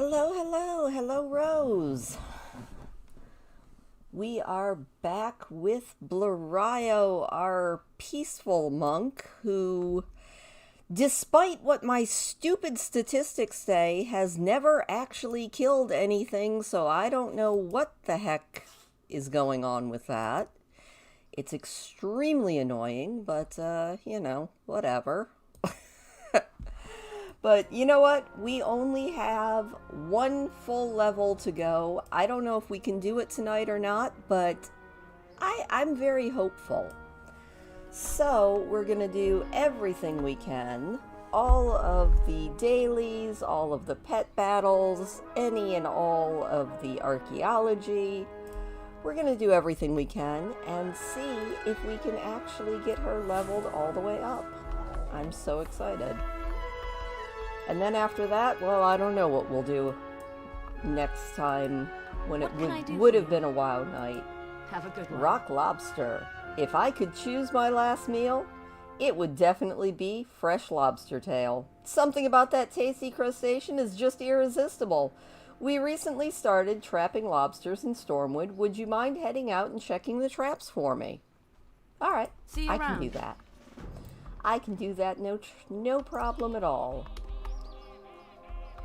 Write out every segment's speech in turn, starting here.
Hello, hello, hello, Rose. We are back with Blario, our peaceful monk, who, despite what my stupid statistics say, has never actually killed anything, so I don't know what the heck is going on with that. It's extremely annoying, but, whatever. But you know what? We only have one full level to go. I don't know if we can do it tonight or not, but I'm very hopeful. So we're going to do everything we can. All of the dailies, all of the pet battles, any and all of the archaeology. We're going to do everything we can and see if we can actually get her leveled all the way up. I'm so excited. And then after that, well, I don't know what we'll do next time when it would have been a WoW night. Have a good one. Rock lobster. If I could choose my last meal, it would definitely be fresh lobster tail. Something about that tasty crustacean is just irresistible. We recently started trapping lobsters in Stormwood. Would you mind heading out and checking the traps for me? All right, See you I around. can do that. I can do that, no problem at all.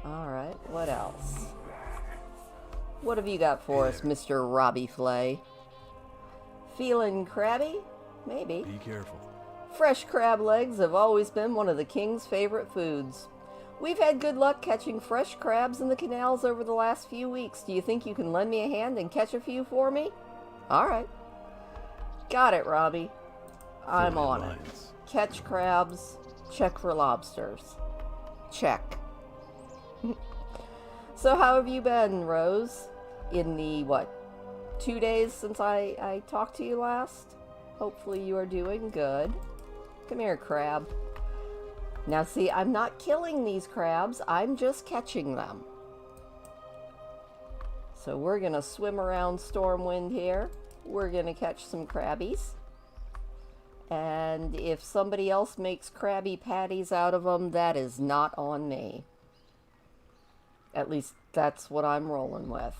Alright, what else? What have you got for us, Mr. Robbie Flay? Feeling crabby? Maybe. Be careful. Fresh crab legs have always been one of the king's favorite foods. We've had good luck catching fresh crabs in the canals over the last few weeks. Do you think you can lend me a hand and catch a few for me? Alright. Got it, Robbie. I'm on it. Catch crabs, check for lobsters. Check. So how have you been, Rose? In the, 2 days since I talked to you last? Hopefully you are doing good. Come here, crab. Now see, I'm not killing these crabs, I'm just catching them. So we're gonna swim around Stormwind here. We're gonna catch some crabbies. And if somebody else makes Krabby Patties out of them, that is not on me. At least that's what I'm rolling with.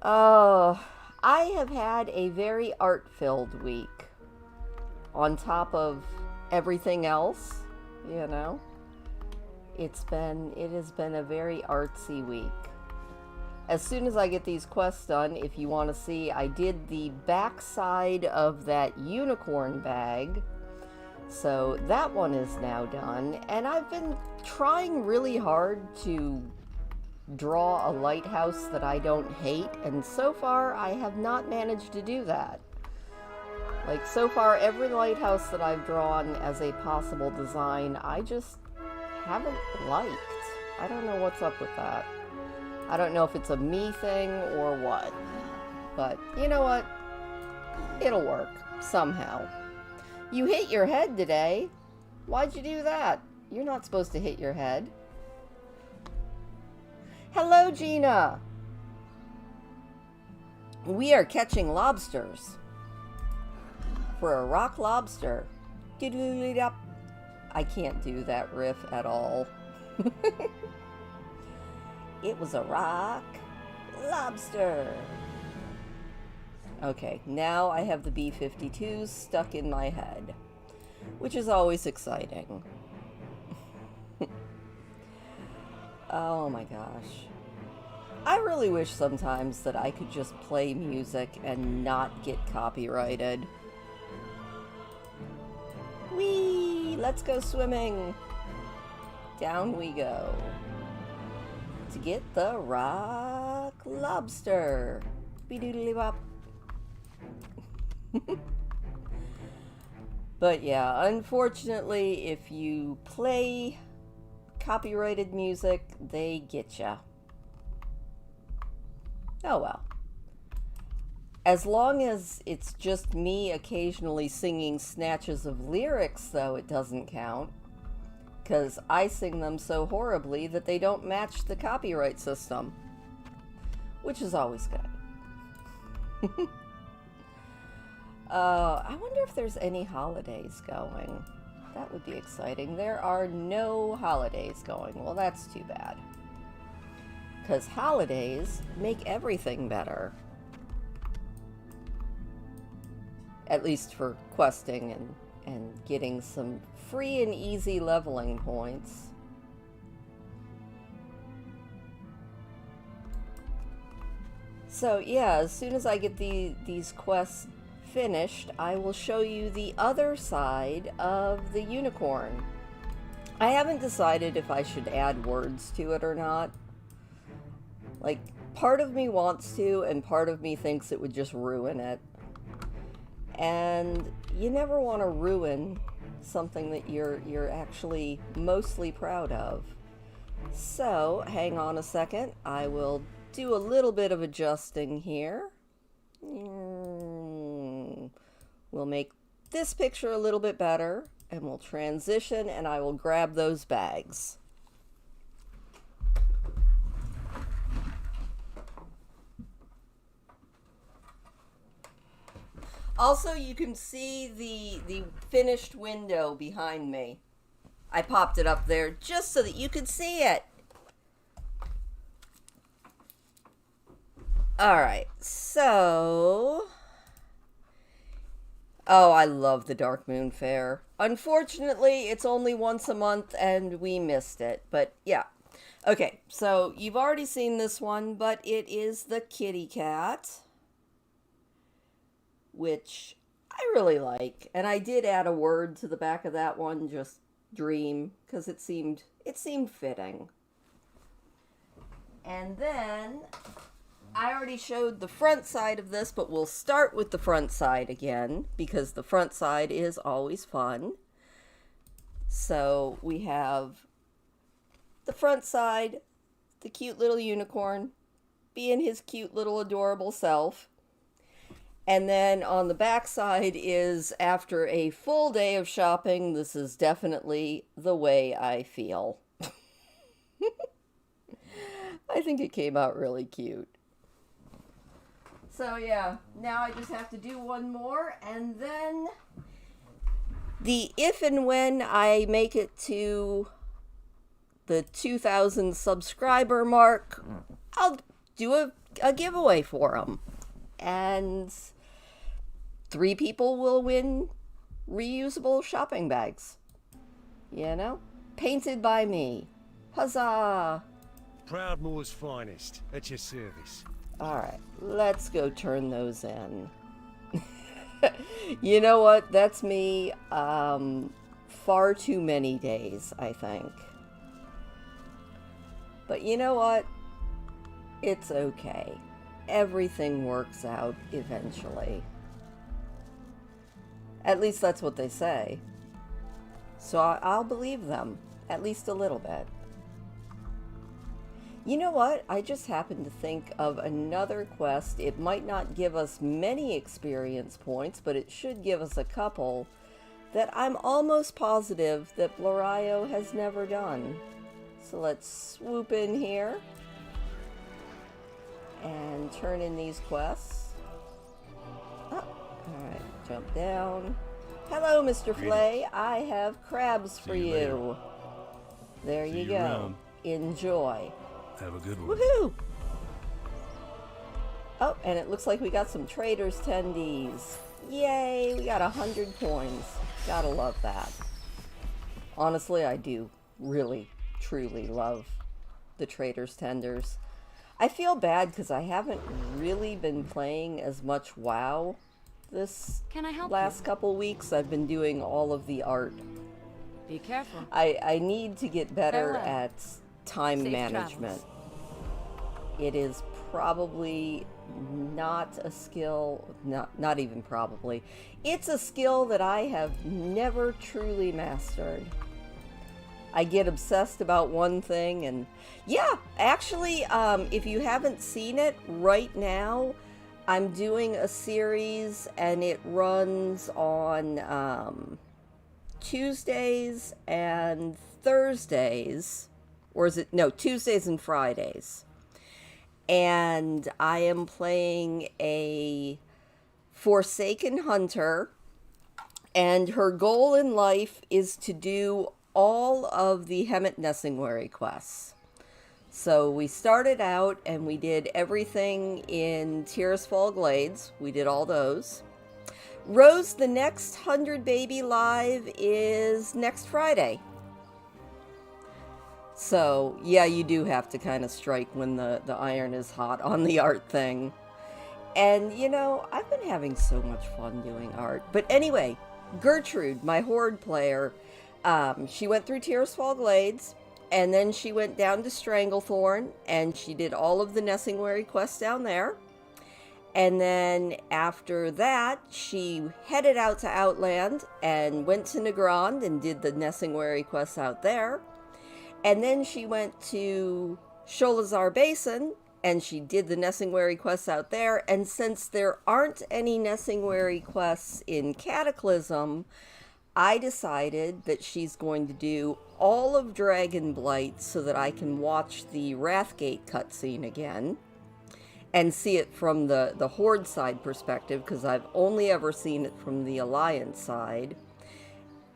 I have had a very art-filled week. On top of everything else, you know. It has been a very artsy week. As soon as I get these quests done, if you want to see, I did the backside of that unicorn bag. So that one is now done, and I've been trying really hard to draw a lighthouse that I don't hate, and so far I have not managed to do that. Like, so far every lighthouse that I've drawn as a possible design, I just haven't liked. I don't know what's up with that. I don't know if it's a me thing or what, but you know what? It'll work, somehow. You hit your head today. Why'd you do that? You're not supposed to hit your head. Hello, Gina. We are catching lobsters. For a rock lobster. I can't do that riff at all. It was a rock lobster. Okay, now I have the B-52s stuck in my head, which is always exciting. Oh my gosh. I really wish sometimes that I could just play music and not get copyrighted. Whee! Let's go swimming! Down we go. To get the rock lobster. Be-doodly-bop. But yeah, unfortunately, if you play copyrighted music, they get ya. Oh well. As long as it's just me occasionally singing snatches of lyrics, though, it doesn't count. Because I sing them so horribly that they don't match the copyright system. Which is always good. I wonder if there's any holidays going. That would be exciting. There are no holidays going. Well, that's too bad. Because holidays make everything better. At least for questing and getting some free and easy leveling points. So yeah, as soon as I get these quests finished, I will show you the other side of the unicorn. I haven't decided if I should add words to it or not. Like, part of me wants to, and part of me thinks it would just ruin it. And you never want to ruin something that you're actually mostly proud of. So, hang on a second. I will do a little bit of adjusting here. We'll make this picture a little bit better, and we'll transition, and I will grab those bags. Also, you can see the finished window behind me. I popped it up there just so that you could see it. Alright, so... Oh, I love the Dark Moon Fair. Unfortunately, it's only once a month and we missed it. But yeah. Okay, so you've already seen this one, but it is the kitty cat, which I really like. And I did add a word to the back of that one, just dream, because it seemed fitting. And then I already showed the front side of this, but we'll start with the front side again, because the front side is always fun. So we have the front side, the cute little unicorn being his cute little adorable self. And then on the back side is, after a full day of shopping, this is definitely the way I feel. I think it came out really cute. So yeah, now I just have to do one more, and then if and when I make it to the 2,000 subscriber mark, I'll do a giveaway for them. And 3 people will win reusable shopping bags. You know? Painted by me. Huzzah! Proudmoore's finest, at your service. Alright, let's go turn those in. You know what? That's me far too many days, I think. But you know what? It's okay. Everything works out eventually. At least that's what they say. So I'll believe them, at least a little bit. You know what? I just happened to think of another quest. It might not give us many experience points, but it should give us a couple that I'm almost positive that Blorio has never done. So let's swoop in here and turn in these quests. Oh, alright, jump down. Hello, Mr. Flay. I have crabs for you. There you go. Enjoy. Have a good one. Woohoo! Oh, and it looks like we got some traders' tendies. Yay, we got 100 coins. Gotta love that. Honestly, I do really, truly love the traders' tenders. I feel bad because I haven't really been playing as much WoW this last couple weeks. I've been doing all of the art. Be careful. I need to get better at time Safe management. travels. It is probably not a skill, not even probably. It's a skill that I have never truly mastered. I get obsessed about one thing, and yeah, actually, if you haven't seen it right now, I'm doing a series, and it runs on Tuesdays and Thursdays, or is it, no, Tuesdays and Fridays. And I am playing a Forsaken Hunter, And her goal in life is to do all of the Hemet Nessingwary quests. So we started out and we did everything in Tirisfal Glades. We did all those. Rose, the next 100 Baby Live is next Friday. So, yeah, you do have to kind of strike when the iron is hot on the art thing. And, you know, I've been having so much fun doing art. But anyway, Gertrude, my Horde player, she went through Tirisfal Glades, and then she went down to Stranglethorn, and she did all of the Nessingwary quests down there. And then after that, she headed out to Outland and went to Nagrand and did the Nessingwary quests out there. And then she went to Sholazar Basin, and she did the Nessingwary quests out there. And since there aren't any Nessingwary quests in Cataclysm, I decided that she's going to do all of Dragonblight so that I can watch the Wrathgate cutscene again and see it from the Horde side perspective, because I've only ever seen it from the Alliance side.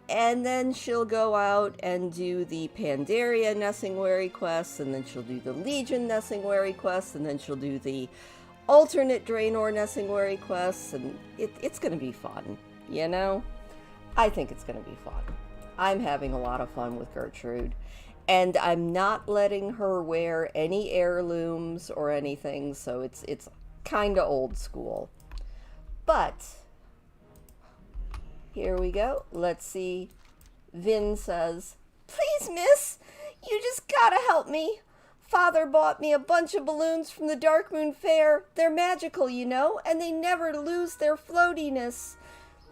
And then she'll go out and do the Pandaria Nessingwary quests, and then she'll do the Legion Nessingwary quests, and then she'll do the alternate Draenor Nessingwary quests, and it's going to be fun, you know? I think it's going to be fun. I'm having a lot of fun with Gertrude, and I'm not letting her wear any heirlooms or anything, so it's kind of old school. But here we go. Let's see. Vin says, "Please, miss, you just gotta help me. Father bought me a bunch of balloons from the Darkmoon Fair. They're magical, you know, and they never lose their floatiness.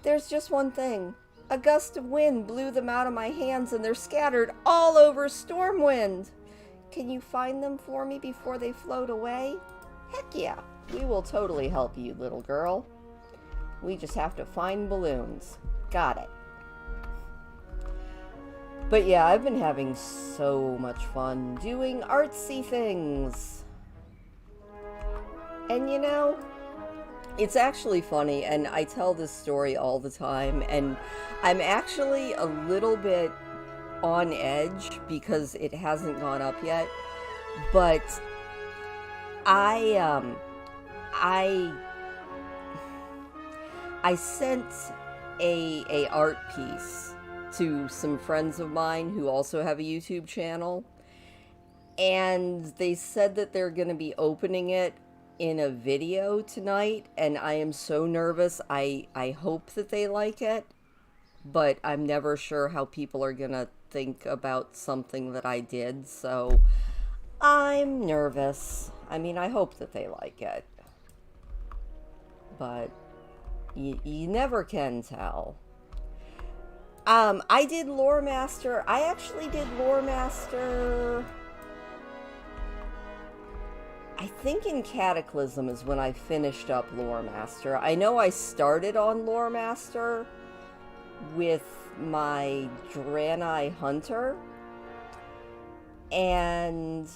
There's just one thing. A gust of wind blew them out of my hands and they're scattered all over Stormwind. Can you find them for me before they float away?" Heck yeah, we will totally help you, little girl. We just have to find balloons. Got it. But yeah, I've been having so much fun doing artsy things. And you know, it's actually funny, and I tell this story all the time, and I'm actually a little bit on edge because it hasn't gone up yet, but I sent a art piece to some friends of mine who also have a YouTube channel, and they said that they're going to be opening it in a video tonight, and I am so nervous. I hope that they like it, but I'm never sure how people are going to think about something that I did, so I'm nervous. I mean, I hope that they like it, but you never can tell. I did Lore Master. I actually did Lore Master, I think in Cataclysm is when I finished up Lore Master. I know I started on Lore Master with my Draenei Hunter, and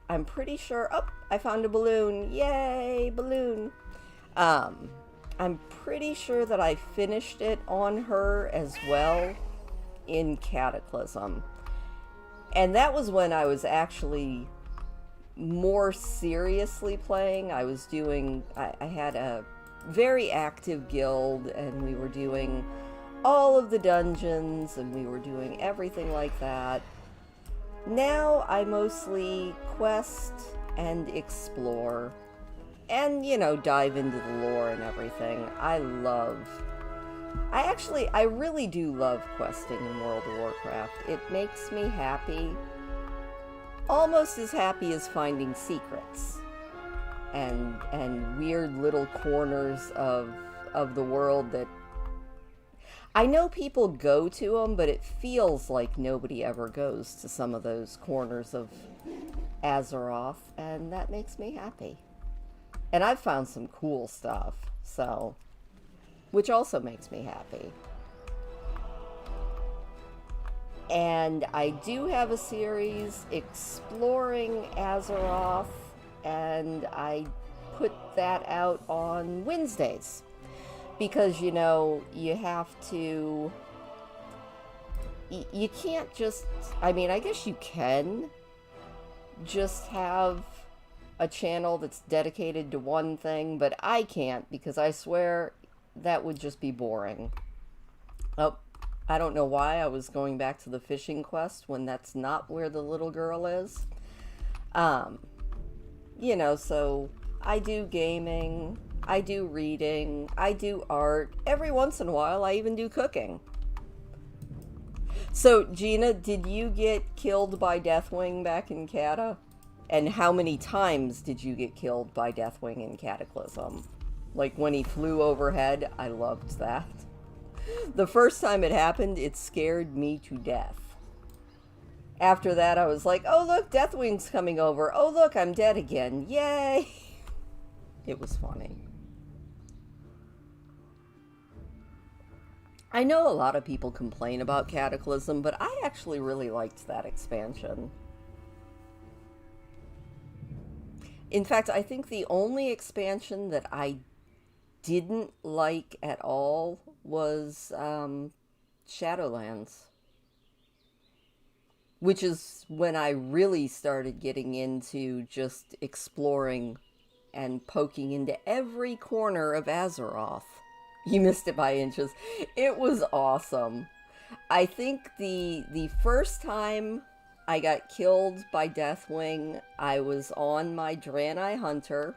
I'm pretty sure... Oh, I found a balloon. Yay, balloon. I'm pretty sure that I finished it on her as well in Cataclysm. And that was when I was actually more seriously playing. I was doing... I had a very active guild, and we were doing all of the dungeons, and we were doing everything like that. Now I mostly quest and explore. And, you know, dive into the lore and everything. I really do love questing in World of Warcraft. It makes me happy. Almost as happy as finding secrets. And weird little corners of the world that... I know people go to them, but it feels like nobody ever goes to some of those corners of Azeroth, and that makes me happy. And I've found some cool stuff, so, which also makes me happy. And I do have a series exploring Azeroth, and I put that out on Wednesdays. Because, you know, you have to... You can't just... I mean, I guess you can just have a channel that's dedicated to one thing, but I can't, because I swear that would just be boring. Oh, I don't know why I was going back to the fishing quest when that's not where the little girl is. You know, so I do gaming, I do reading, I do art. Every once in a while, I even do cooking. So, Gina, did you get killed by Deathwing back in Cata? And how many times did you get killed by Deathwing in Cataclysm? Like, when he flew overhead, I loved that. The first time it happened, it scared me to death. After that, I was like, oh, look, Deathwing's coming over. Oh, look, I'm dead again. Yay! It was funny. I know a lot of people complain about Cataclysm, but I actually really liked that expansion. In fact, I think the only expansion that I didn't like at all was Shadowlands. Which is when I really started getting into just exploring and poking into every corner of Azeroth. You missed it by inches. It was awesome. I think the first time I got killed by Deathwing, I was on my Draenei Hunter,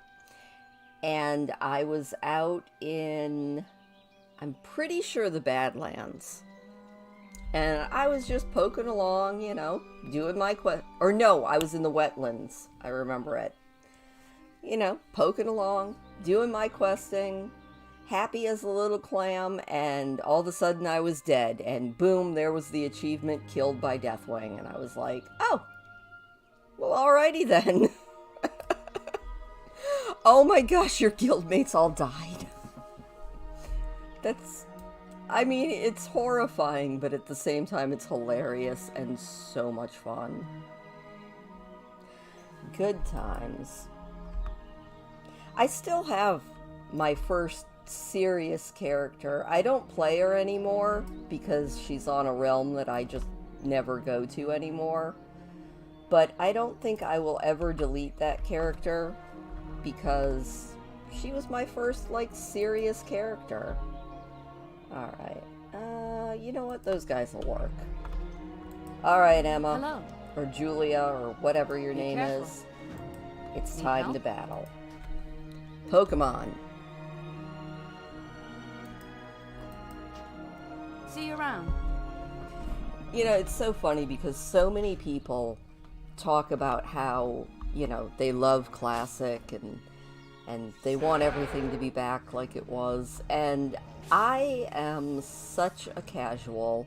and I was out in, I'm pretty sure, the Badlands. And I was just poking along, you know, doing my quest. Or no, I was in the wetlands. I remember it. You know, poking along, doing my questing, happy as a little clam, and all of a sudden I was dead. And boom, there was the achievement, killed by Deathwing. And I was like, oh, well, alrighty then. Oh my gosh, your guildmates all died. That's... I mean, it's horrifying, but at the same time, it's hilarious and so much fun. Good times. I still have my first serious character. I don't play her anymore because she's on a realm that I just never go to anymore. But I don't think I will ever delete that character because she was my first, like, serious character. Alright. You know what? Those guys will work. Alright, Emma. Hello. Or Julia, or whatever your Be name careful. is. It's Need time help? to battle. Pokemon. See you around. You know, it's so funny because so many people talk about how, you know, they love Classic and they want everything to be back like it was. And I am such a casual,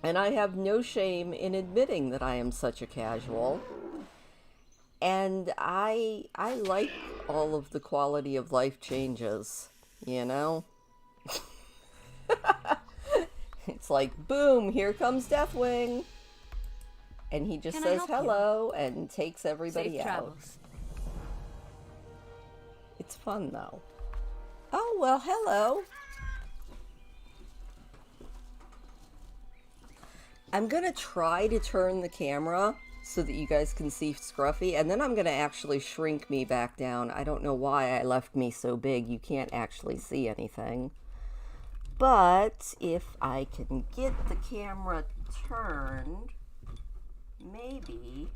and I have no shame in admitting that I am such a casual. And I like all of the quality of life changes, you know? It's like, boom, here comes Deathwing. And he just Can I says help you? hello and takes everybody Safe out. travels. It's fun, though. Oh, well, hello. I'm going to try to turn the camera so that you guys can see Scruffy, and then I'm going to actually shrink me back down. I don't know why I left me so big. You can't actually see anything. But if I can get the camera turned, maybe...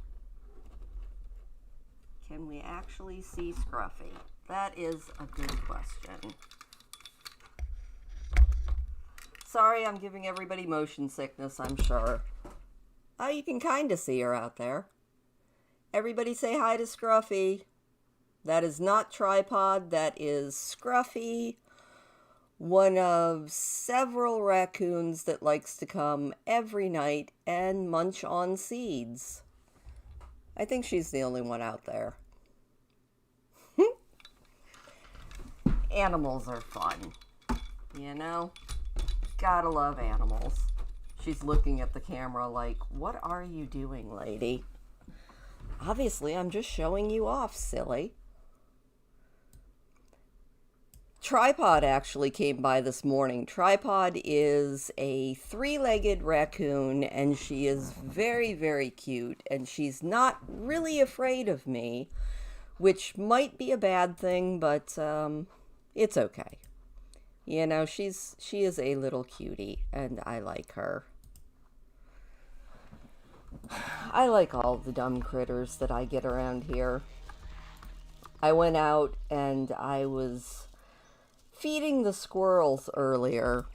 Can we actually see Scruffy? That is a good question. Sorry, I'm giving everybody motion sickness, I'm sure. Oh, you can kind of see her out there. Everybody say hi to Scruffy. That is not Tripod, that is Scruffy, one of several raccoons that likes to come every night and munch on seeds. I think she's the only one out there. Animals are fun, you know? Gotta love animals. She's looking at the camera like, what are you doing, lady? Obviously, I'm just showing you off, silly. Tripod actually came by this morning. Tripod is a three-legged raccoon, and she is very, very cute, and she's not really afraid of me, which might be a bad thing, but it's okay. You know, she is a little cutie, and I like her. I like all the dumb critters that I get around here. I went out and I was feeding the squirrels earlier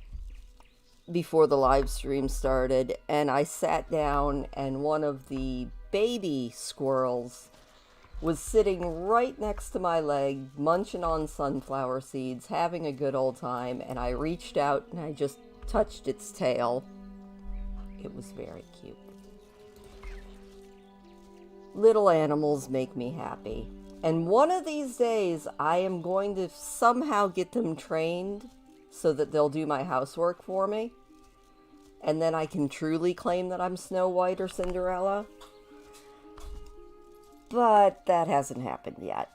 before the live stream started, and I sat down and one of the baby squirrels was sitting right next to my leg, munching on sunflower seeds, having a good old time, and I reached out and I just touched its tail. It was very cute. Little animals make me happy. And one of these days, I am going to somehow get them trained so that they'll do my housework for me. And then I can truly claim that I'm Snow White or Cinderella. But that hasn't happened yet.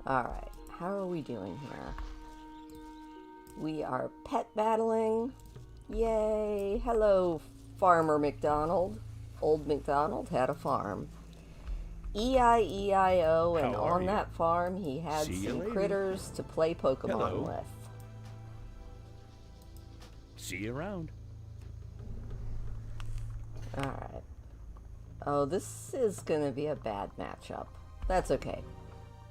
Alright, how are we doing here? We are pet battling. Yay! Hello, Farmer McDonald. Old McDonald had a farm. E-I-E-I-O, and on that farm he had some critters to play Pokemon with. See you around. Alright. Oh, this is gonna be a bad matchup. That's okay.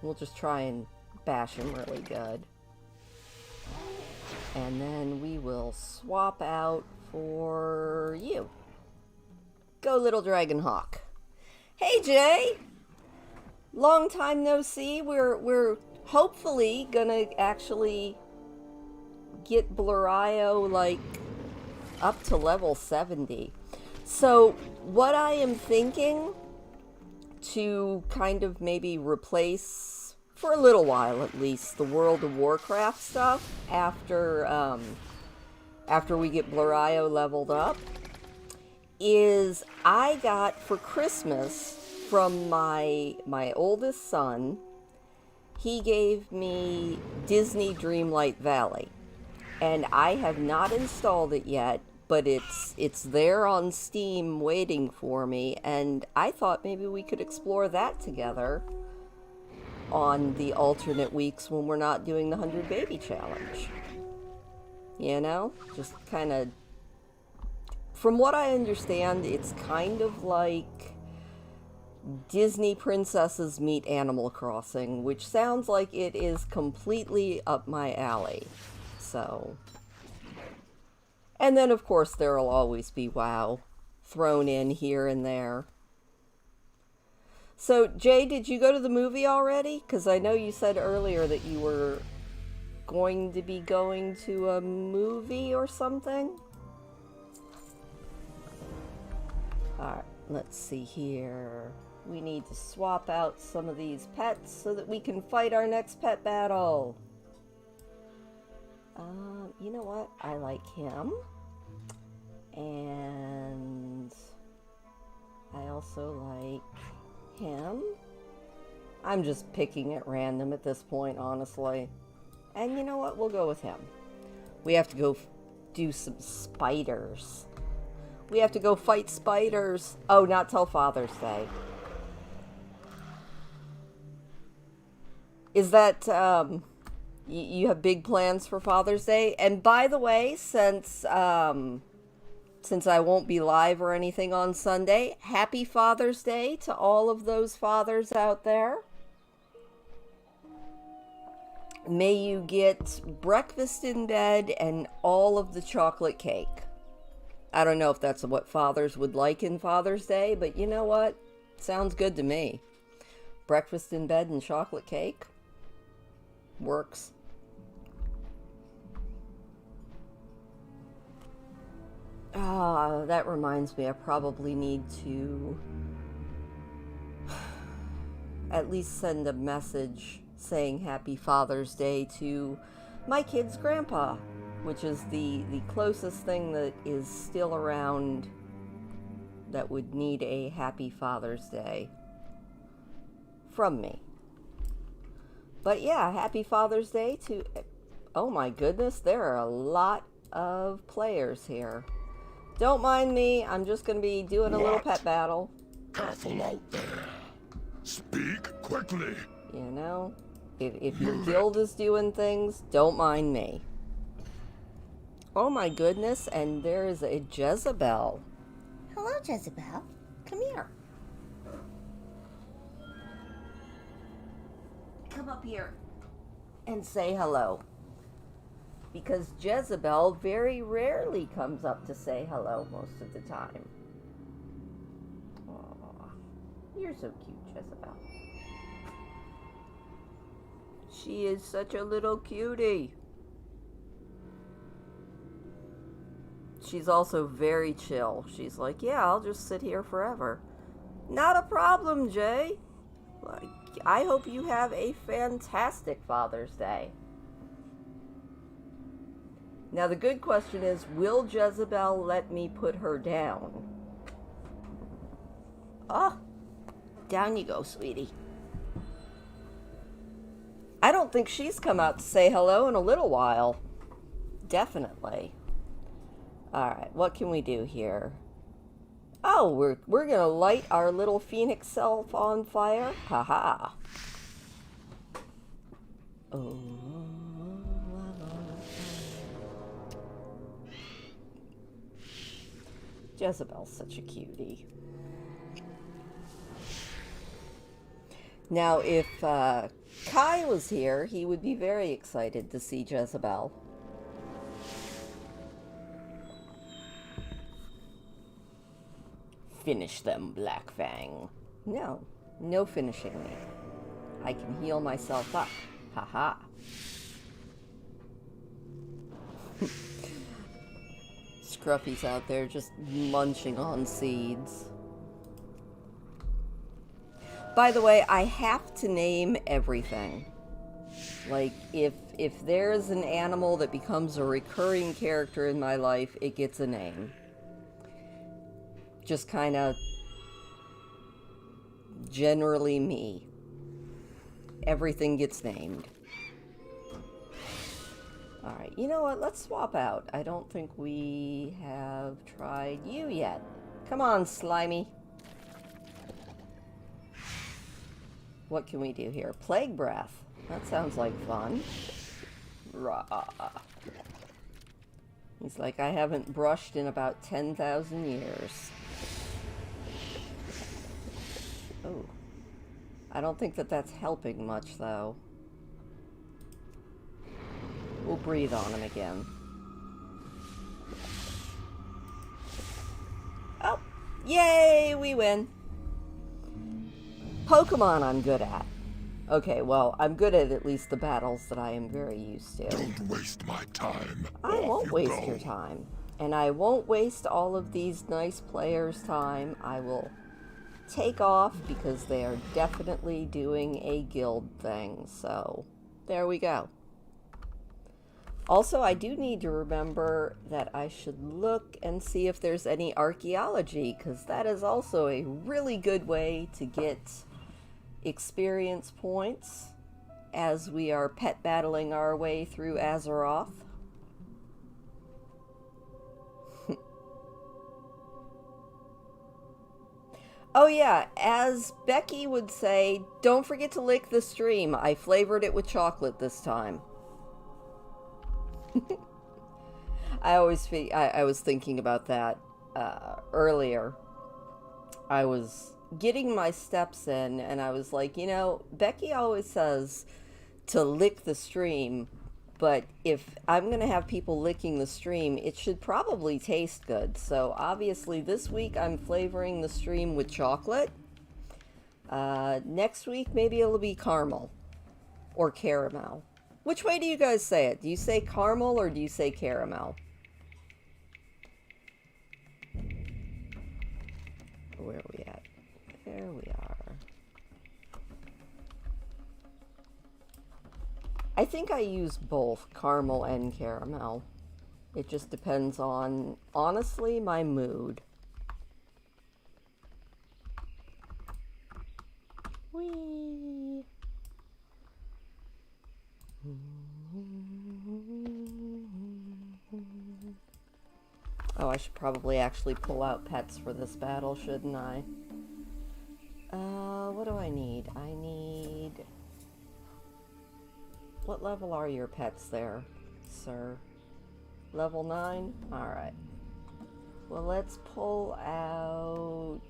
We'll just try and bash him really good. And then we will swap out for you. Go, little Dragon Hawk. Hey, Jay! Long time no see. We're hopefully gonna actually get Bluraio, like, up to level 70. So, what I am thinking to kind of maybe replace, for a little while at least, the World of Warcraft stuff after we get Bluraio leveled up, is I got for Christmas from my oldest son, he gave me Disney Dreamlight Valley. And I have not installed it yet, but it's there on Steam waiting for me, and I thought maybe we could explore that together on the alternate weeks when we're not doing the 100 Baby Challenge. You know? Just kind of... From what I understand, it's kind of like Disney Princesses meet Animal Crossing, which sounds like it is completely up my alley. So... And then, of course, there'll always be WoW thrown in here and there. So, Jay, did you go to the movie already? Because I know you said earlier that you were going to be going to a movie or something. Alright, let's see here. We need to swap out some of these pets so that we can fight our next pet battle. You know what? I like him. And I also like him. I'm just picking at random at this point, honestly. And you know what? We'll go with him. We have to go do some spiders. We have to go fight spiders. Oh, not till Father's Day. Is that, you have big plans for Father's Day? And by the way, since I won't be live or anything on Sunday, happy Father's Day to all of those fathers out there. May you get breakfast in bed and all of the chocolate cake. I don't know if that's what fathers would like in Father's Day, but you know what? Sounds good to me. Breakfast in bed and chocolate cake works. That reminds me, I probably need to at least send a message saying Happy Father's Day to my kid's grandpa, which is the closest thing that is still around that would need a happy Father's Day from me. But yeah, happy Father's Day to... Oh my goodness, there are a lot of players here. Don't mind me, I'm just going to be doing a little pet battle. Careful out there. Speak quickly. You know, if your guild is doing things, don't mind me. Oh my goodness, and there is a Jezebel. Hello, Jezebel. Come here. Come up here and say hello. Because Jezebel very rarely comes up to say hello most of the time. Aw, you're so cute, Jezebel. She is such a little cutie. She's also very chill. She's like, yeah, I'll just sit here forever. Not a problem, Jay. Like, I hope you have a fantastic Father's Day. Now, the good question is, will Jezebel let me put her down? Oh, down you go, sweetie. I don't think she's come out to say hello in a little while. Definitely. Alright, what can we do here? Oh, we're gonna light our little phoenix self on fire? Haha. Oh. Jezebel's such a cutie. Now, if Kai was here, he would be very excited to see Jezebel. Finish them, Black Fang. No, no finishing me. I can heal myself up. Haha. Scruffy's out there just munching on seeds. By the way, I have to name everything. Like, if there's an animal that becomes a recurring character in my life, it gets a name. Just kind of generally me. Everything gets named. Alright, you know what? Let's swap out. I don't think we have tried you yet. Come on, Slimy. What can we do here? Plague Breath. That sounds like fun. Rah. He's like, I haven't brushed in about 10,000 years. Oh. I don't think that that's helping much, though. We'll breathe on him again. Oh! Yay! We win! Pokemon I'm good at. Okay, well, I'm good at least the battles that I am very used to. Don't waste my time. I won't waste go. your time. And I won't waste all of these nice players' time. I will take off because they are definitely doing a guild thing. So, there we go. Also, I do need to remember that I should look and see if there's any archaeology, because that is also a really good way to get experience points as we are pet battling our way through Azeroth. Oh yeah, as Becky would say, don't forget to lick the stream. I flavored it with chocolate this time. I was thinking about that earlier. I was getting my steps in, and I was like, you know, Becky always says to lick the stream, but if I'm going to have people licking the stream, it should probably taste good. So obviously this week I'm flavoring the stream with chocolate. Next week maybe it'll be caramel or caramel. Which way do you guys say it? Do you say caramel or do you say caramel? Where are we at? There we are. I think I use both caramel and caramel. It just depends on, honestly, my mood. Whee! Oh, I should probably actually pull out pets for this battle, shouldn't I? What do I need? I need... What level are your pets there, sir? Level 9? Alright. Well, let's pull out...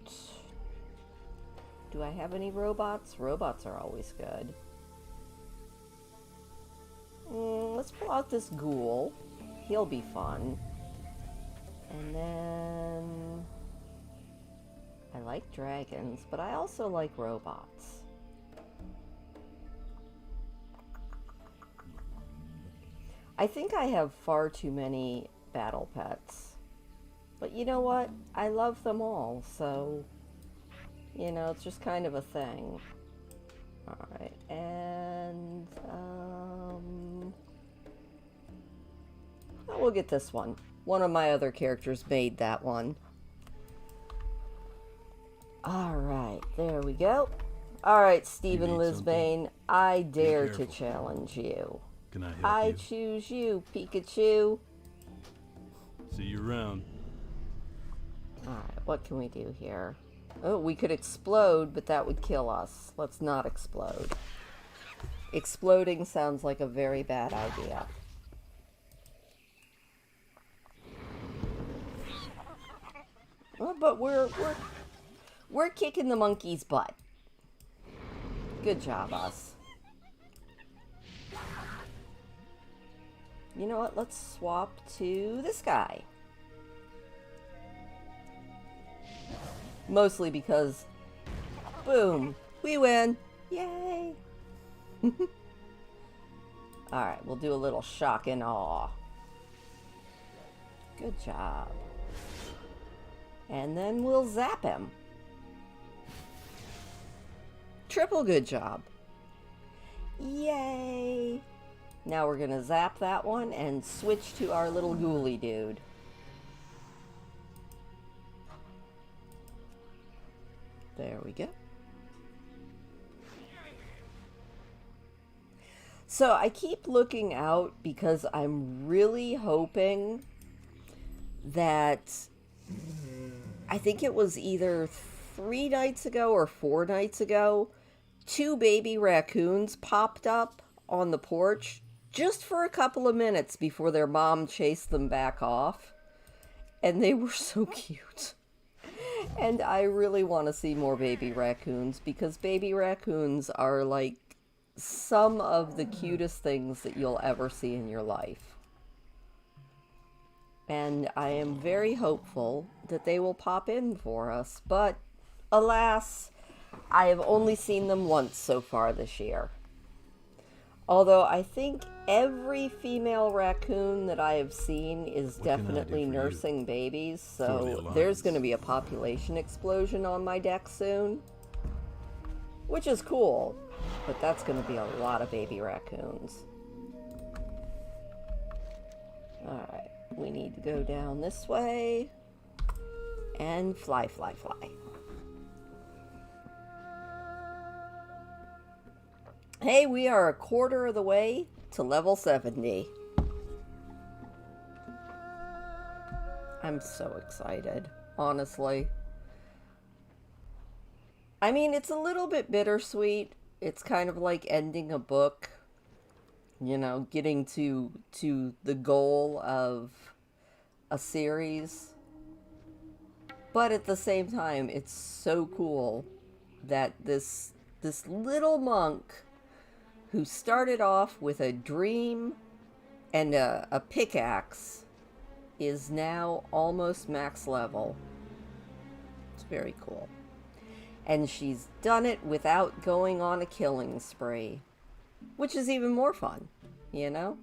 Do I have any robots? Robots are always good. Let's pull out this ghoul. He'll be fun. And then... I like dragons, but I also like robots. I think I have far too many battle pets. But you know what? I love them all, so... You know, it's just kind of a thing. Alright, and... we'll get this one. One of my other characters made that one. Alright, there we go. Alright, Stephen Lisbane, I dare to challenge you. Can I help I you? choose you, Pikachu. See you around. Alright, what can we do here? Oh, we could explode, but that would kill us. Let's not explode. Exploding sounds like a very bad idea. Well, but we're kicking the monkey's butt. Good job, us. You know what? Let's swap to this guy. Mostly because, boom, we win. Yay. Alright, we'll do a little shock and awe. Good job. And then we'll zap him. Triple good job. Yay! Now we're gonna zap that one and switch to our little ghoulie dude. There we go. So I keep looking out because I'm really hoping that... I think it was either 3 nights ago or 4 nights ago, 2 baby raccoons popped up on the porch just for a couple of minutes before their mom chased them back off. And they were so cute. And I really want to see more baby raccoons because baby raccoons are like some of the cutest things that you'll ever see in your life. And I am very hopeful that they will pop in for us, but alas, I have only seen them once so far this year. Although I think every female raccoon that I have seen is definitely nursing babies, so there's going to be a population explosion on my deck soon. Which is cool, but that's going to be a lot of baby raccoons. Alright, we need to go down this way and fly, fly, fly. Hey, we are a quarter of the way to level 70. I'm so excited, honestly. I mean, it's a little bit bittersweet. It's kind of like ending a book, you know, getting to the goal of a series. But at the same time, it's so cool that this little monk who started off with a dream and a pickaxe is now almost max level. It's very cool. And she's done it without going on a killing spree, which is even more fun, you know?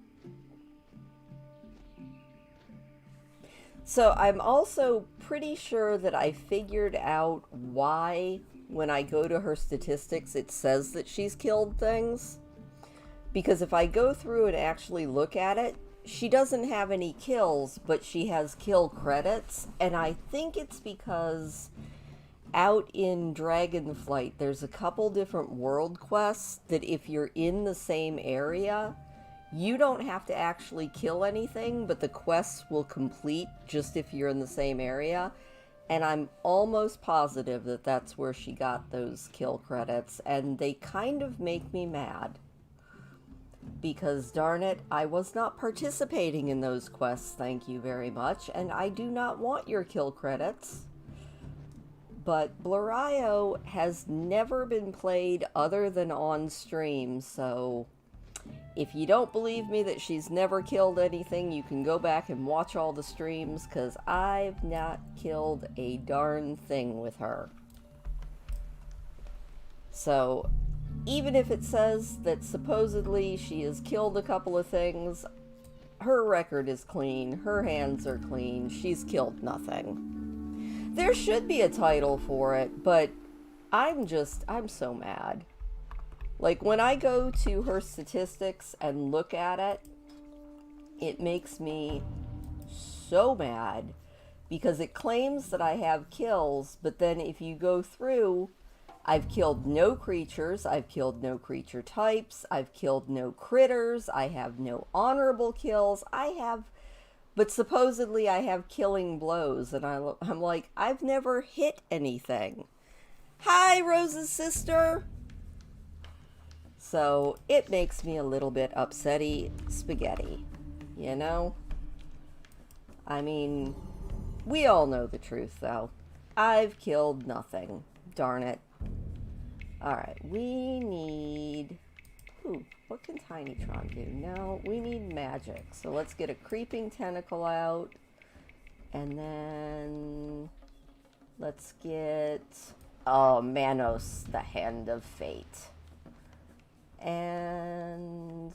So I'm also pretty sure that I figured out why when I go to her statistics it says that she's killed things. Because if I go through and actually look at it, she doesn't have any kills, but she has kill credits. And I think it's because out in Dragonflight, there's a couple different world quests that if you're in the same area, you don't have to actually kill anything, but the quests will complete just if you're in the same area. And I'm almost positive that that's where she got those kill credits, and they kind of make me mad. Because, darn it, I was not participating in those quests, thank you very much, and I do not want your kill credits. But Bluraio has never been played other than on stream, so if you don't believe me that she's never killed anything, you can go back and watch all the streams, because I've not killed a darn thing with her. So, even if it says that supposedly she has killed a couple of things, her record is clean, her hands are clean, she's killed nothing. There should be a title for it, but I'm so mad. Like, when I go to her statistics and look at it, it makes me so mad, because it claims that I have kills, but then if you go through, I've killed no creatures, I've killed no creature types, I've killed no critters, I have no honorable kills, but supposedly I have killing blows, and I'm like, I've never hit anything. Hi, Rose's sister! So, it makes me a little bit upsetty spaghetti, you know? I mean, we all know the truth, though. I've killed nothing. Darn it. Alright, we need... Ooh, what can Tinytron do? No, we need magic. So let's get a creeping tentacle out. And then... let's get... oh, Manos, the Hand of Fate. And...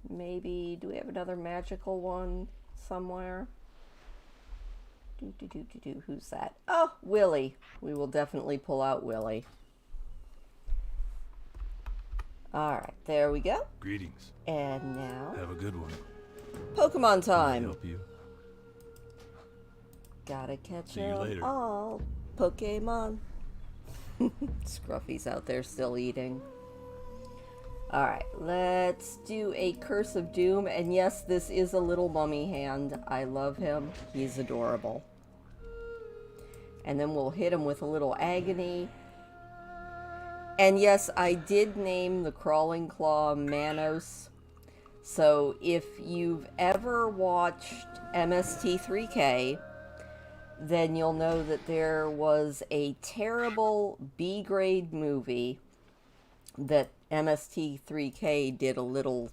maybe... do we have another magical one somewhere? Who's that? Oh, Willy. We will definitely pull out Willy. Alright, there we go. Greetings. And now... have a good one. Pokemon Can I time! help you? Gotta catch See you them later. all. Pokemon. Scruffy's out there still eating. Alright, let's do a Curse of Doom. And yes, this is a little mummy hand. I love him. He's adorable. And then we'll hit him with a little Agony. And yes, I did name the Crawling Claw Manos. So if you've ever watched MST3K, then you'll know that there was a terrible B-grade movie that MST3K did a little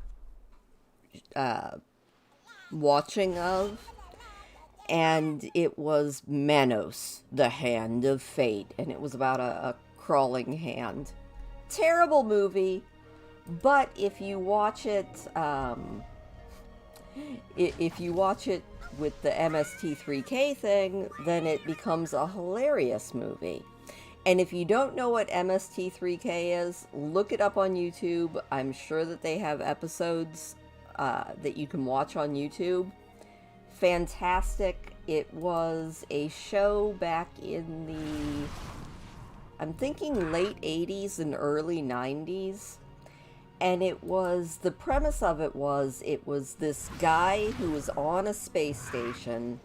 watching of. And it was Manos, the Hand of Fate. And it was about a crawling hand. Terrible movie, but if you watch it with the MST3K thing, then it becomes a hilarious movie. And if you don't know what MST3K is, look it up on YouTube. I'm sure that they have episodes that you can watch on YouTube. Fantastic. It was a show back in the... I'm thinking late 80s and early 90s. And it was, the premise of it was this guy who was on a space station.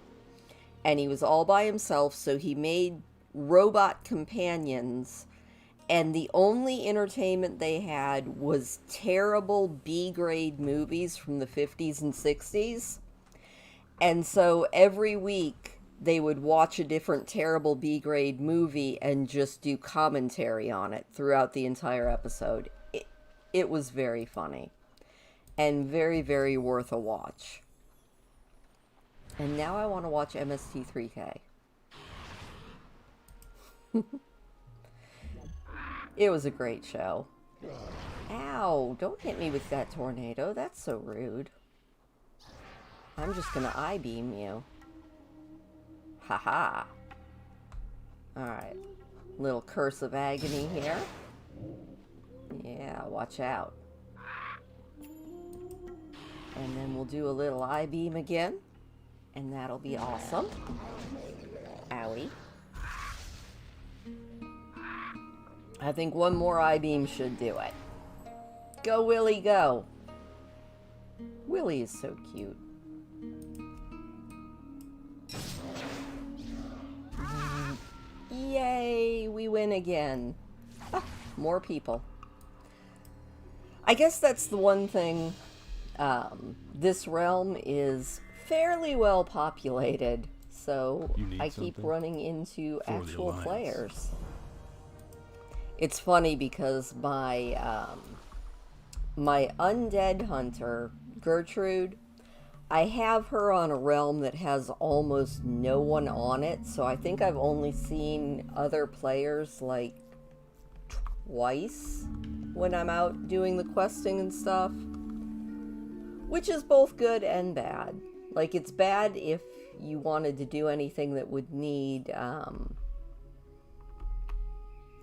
And he was all by himself, so he made robot companions. And the only entertainment they had was terrible B-grade movies from the 50s and 60s. And so every week, they would watch a different terrible B-grade movie and just do commentary on it throughout the entire episode. It was very funny. And very, very worth a watch. And now I want to watch MST3K. It was a great show. Ow, don't hit me with that tornado. That's so rude. I'm just gonna I-beam you. Haha. Alright. Little Curse of Agony here. Yeah, watch out. And then we'll do a little I-beam again. And that'll be awesome. Owie. I think one more I-beam should do it. Go, Willy, go. Willy is so cute. Yay, we win again. Ah, more people. I guess that's the one thing. This realm is fairly well populated, so I keep running into actual players. It's funny because my my undead hunter, Gertrude, I have her on a realm that has almost no one on it, so I think I've only seen other players like twice when I'm out doing the questing and stuff, which is both good and bad. Like, it's bad if you wanted to do anything that would need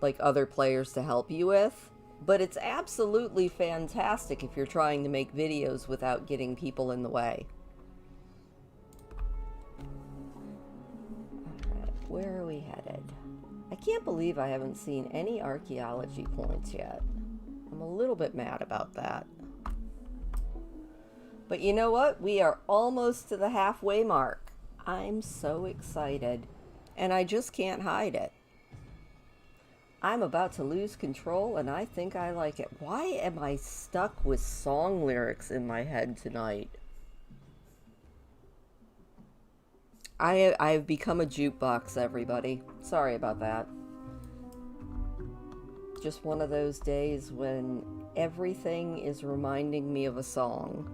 like other players to help you with, but it's absolutely fantastic if you're trying to make videos without getting people in the way. Alright, where are we headed? I can't believe I haven't seen any archaeology points yet. I'm a little bit mad about that. But you know what? We are almost to the halfway mark. I'm so excited, and I just can't hide it. I'm about to lose control, and I think I like it. Why am I stuck with song lyrics in my head tonight? I've become a jukebox, everybody. Sorry about that. Just one of those days when everything is reminding me of a song.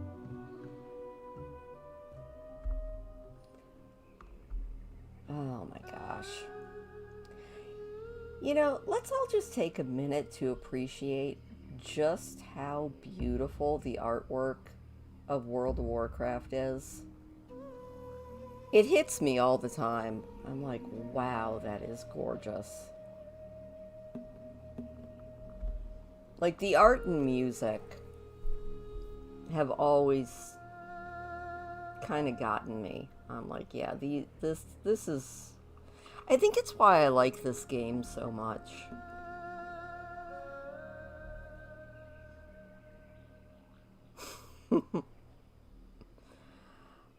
Oh my gosh. You know, let's all just take a minute to appreciate just how beautiful the artwork of World of Warcraft is. It hits me all the time. I'm like, wow, that is gorgeous. Like, the art and music have always kind of gotten me. I'm like, yeah, this is... I think it's why I like this game so much.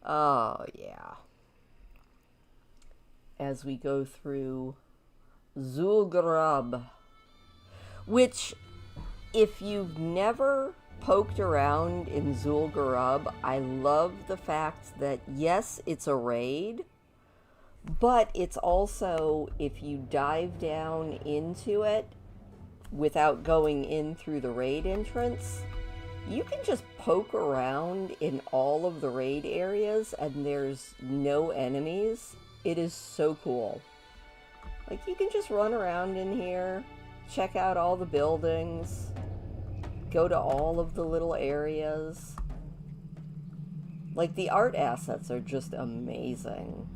Oh, yeah. As we go through Zul'Gurub, which, if you've never poked around in Zul'Gurub, I love the fact that, yes, it's a raid, but it's also, if you dive down into it without going in through the raid entrance, you can just poke around in all of the raid areas and there's no enemies. It is so cool. Like, you can just run around in here, check out all the buildings, go to all of the little areas. Like, the art assets are just amazing.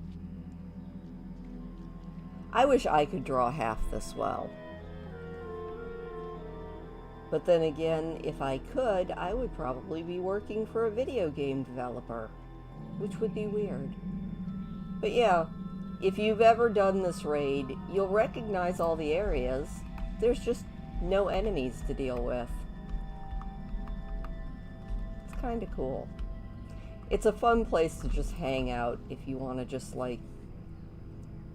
I wish I could draw half this well. But then again, if I could, I would probably be working for a video game developer, which would be weird. But yeah, if you've ever done this raid, you'll recognize all the areas. There's just no enemies to deal with. It's kind of cool. It's a fun place to just hang out if you want to just, like,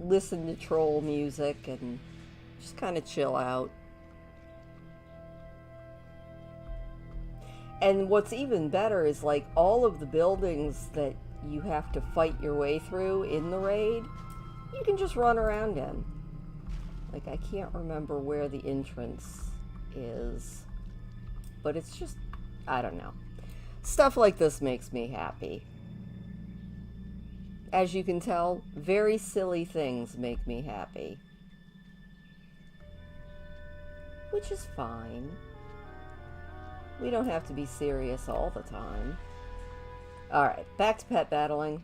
listen to troll music and just kind of chill out. And what's even better is, like, all of the buildings that you have to fight your way through in the raid, you can just run around in. Like, I can't remember where the entrance is, but it's just, I don't know. Stuff like this makes me happy. As you can tell, very silly things make me happy. Which is fine. We don't have to be serious all the time. Alright, back to pet battling.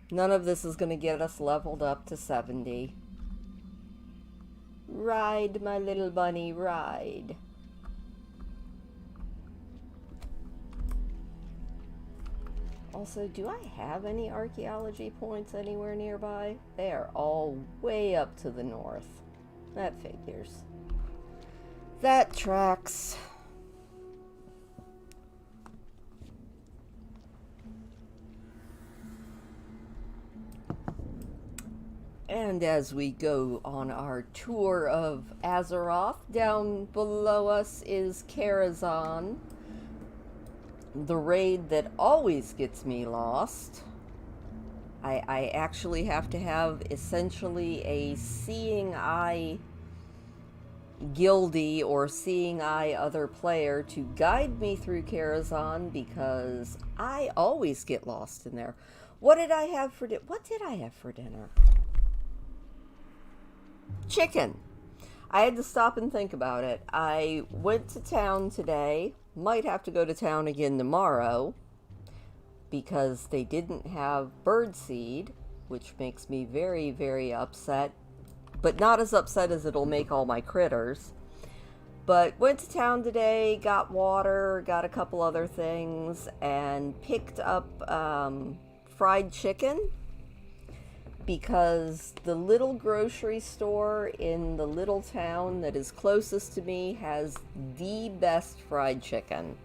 None of this is going to get us leveled up to 70. Ride, my little bunny, ride. Also, do I have any archaeology points anywhere nearby? They are all way up to the north. That figures. That tracks. And as we go on our tour of Azeroth, down below us is Karazhan, the raid that always gets me lost. I actually have to have essentially a seeing eye guildie or seeing eye other player to guide me through Karazhan because I always get lost in there. What did I have for dinner? Chicken. I had to stop and think about it. I went to town today. Might have to go to town again tomorrow because they didn't have birdseed, which makes me very, very upset. But not as upset as it'll make all my critters. But went to town today, got water, got a couple other things, and picked up fried chicken because the little grocery store in the little town that is closest to me has the best fried chicken.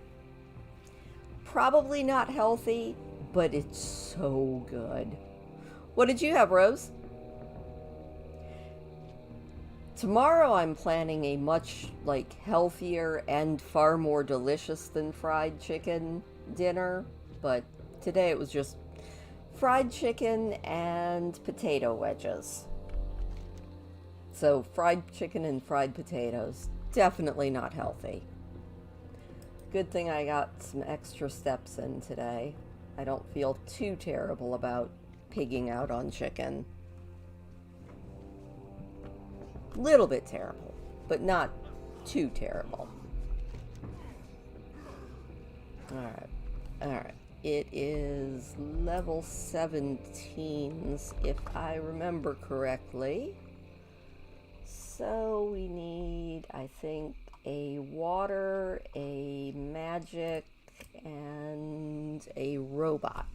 Probably not healthy, but it's so good. What did you have, Rose? Tomorrow I'm planning a much healthier and far more delicious than fried chicken dinner, but today it was just fried chicken and potato wedges. So fried chicken and fried potatoes, definitely not healthy. Good thing I got some extra steps in today. I don't feel too terrible about pigging out on chicken. Little bit terrible, but not too terrible. Alright. It is level 17s, if I remember correctly. So we need, I think, a water, a magic, and a robot.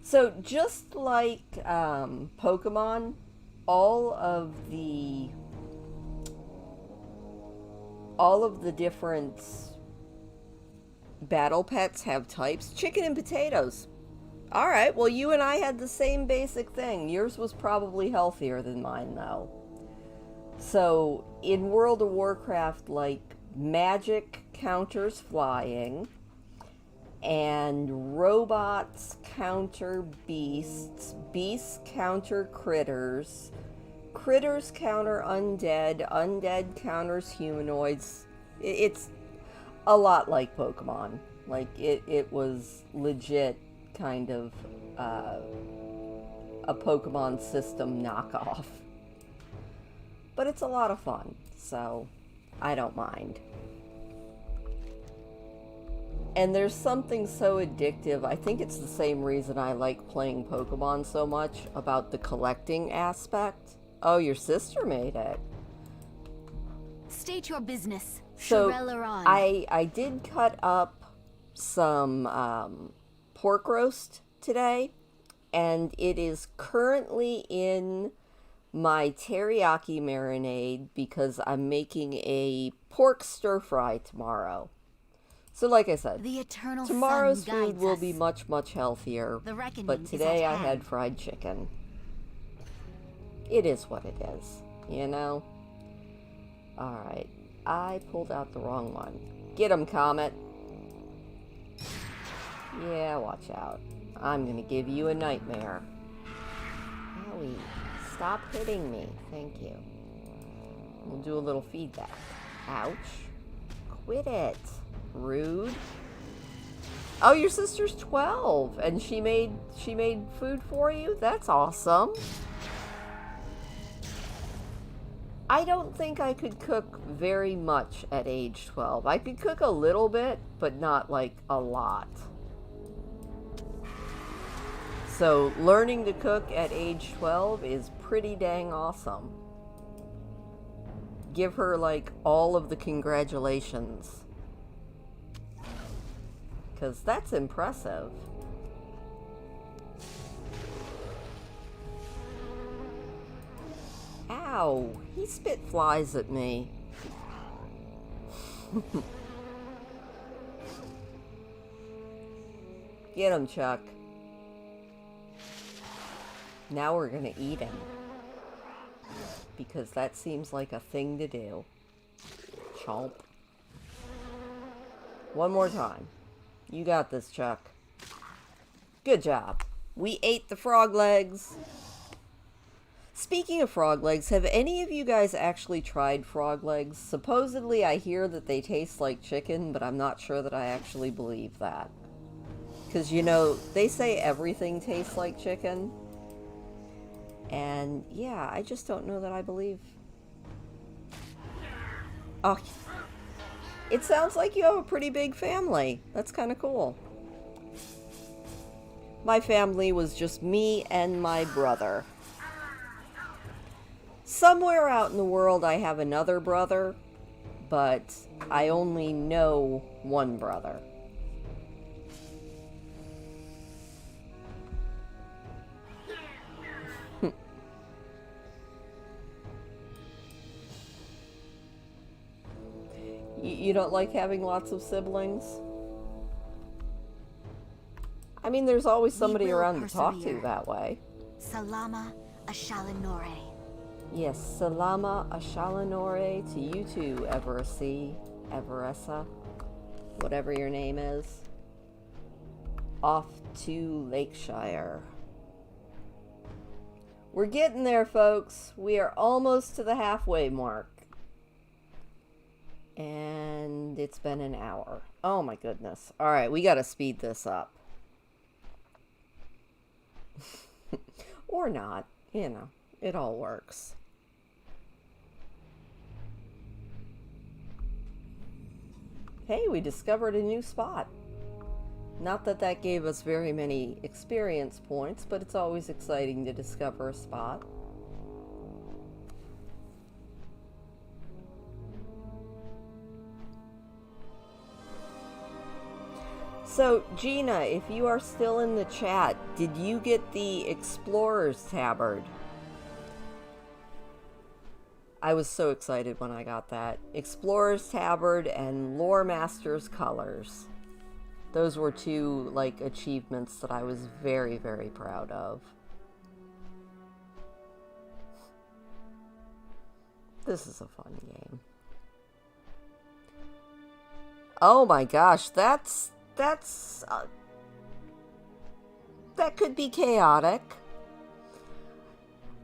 So just like Pokemon, all of the different battle pets have types. Chicken and potatoes. Alright, well you and I had the same basic thing. Yours was probably healthier than mine though. So in World of Warcraft, magic counters flying, and robots counter beasts, beasts counter critters, critters counter undead, undead counters humanoids. It's a lot like Pokemon. It was legit kind of a Pokemon system knockoff. But it's a lot of fun, so I don't mind. And there's something so addictive, I think it's the same reason I like playing Pokemon so much, about the collecting aspect. Oh, your sister made it. State your business. So Shirella I did cut up some pork roast today, and it is currently in my teriyaki marinade because I'm making a pork stir fry tomorrow. So like I said, The eternal tomorrow's sun food guides will us. be much, much healthier, The reckoning but is today at I hand. had fried chicken. It is what it is, you know? Alright, I pulled out the wrong one. Get him, Comet. Yeah, watch out. I'm gonna give you a nightmare. Owie, stop hitting me. Thank you. We'll do a little feedback. Ouch. Quit it. Rude. Oh, your sister's 12 and she made food for you? That's awesome. I don't think I could cook very much at age 12. I could cook a little bit, but not a lot. So learning to cook at age 12 is pretty dang awesome. Give her all of the congratulations. 'Cause that's impressive. Ow, he spit flies at me. Get him, Chuck. Now we're gonna eat him. Because that seems like a thing to do. Chomp. One more time. You got this, Chuck. Good job. We ate the frog legs. Speaking of frog legs, have any of you guys actually tried frog legs? Supposedly I hear that they taste like chicken, but I'm not sure that I actually believe that. Because, you know, they say everything tastes like chicken. And, yeah, I just don't know that I believe. Oh, it sounds like you have a pretty big family. That's kind of cool. My family was just me and my brother. Somewhere out in the world I have another brother, but I only know one brother. You don't like having lots of siblings? I mean, there's always somebody around to talk to that way. Salama Ashalanore. Yes, Salama Ashalanore to you too, Everessa, whatever your name is. Off to Lakeshire. We're getting there, folks. We are almost to the halfway mark. And it's been an hour. Oh my goodness. Alright, we gotta speed this up. Or not. You know, it all works. Hey, we discovered a new spot. Not that that gave us very many experience points, but it's always exciting to discover a spot. So, Gina, if you are still in the chat, did you get the Explorer's Tabard? I was so excited when I got that. Explorer's Tabard and Lore Master's Colors. Those were two, like, achievements that I was very, very proud of. This is a fun game. Oh my gosh, that could be chaotic.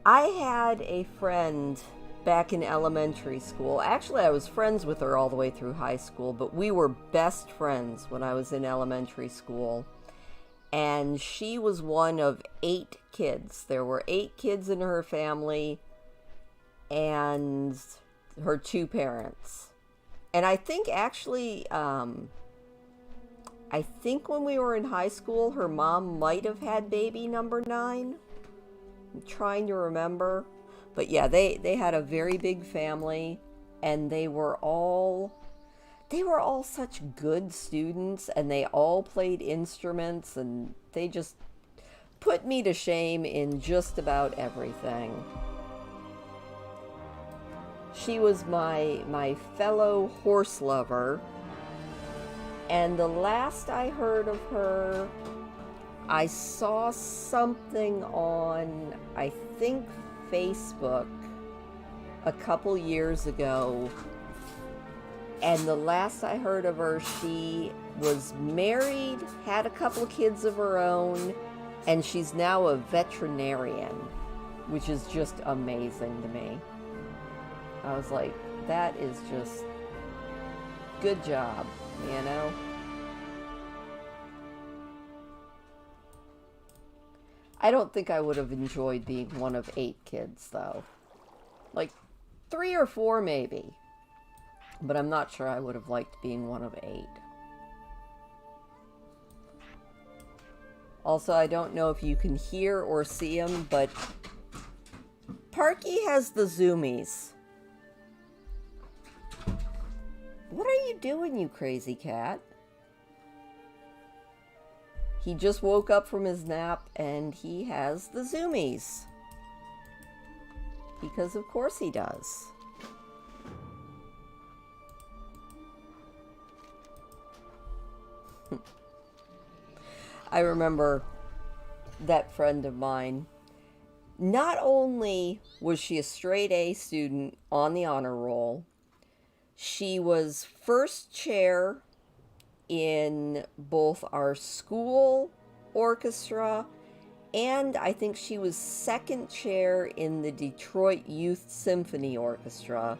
I had a friend back in elementary school. Actually, I was friends with her all the way through high school, but we were best friends when I was in elementary school. And she was one of 8 kids. There were 8 kids in her family and her 2 parents. And I think actually, I think when we were in high school, her mom might have had baby number 9. I'm trying to remember. But yeah, they had a very big family, and they were all such good students, and they all played instruments, and they just put me to shame in just about everything. She was my fellow horse lover, and the last I heard of her, I saw something on, I think, Facebook a couple years ago, and the last I heard of her, she was married, had a couple kids of her own, and she's now a veterinarian, which is just amazing to me. I was like, that is just good job, you know? I don't think I would have enjoyed being one of 8 kids, though. Like, 3 or 4 maybe. But I'm not sure I would have liked being one of 8. Also, I don't know if you can hear or see him, but Parky has the zoomies. What are you doing, you crazy cat? He just woke up from his nap and he has the zoomies. Because of course he does. I remember that friend of mine, not only was she a straight A student on the honor roll, she was first chair in both our school orchestra, and I think she was second chair in the Detroit Youth Symphony Orchestra.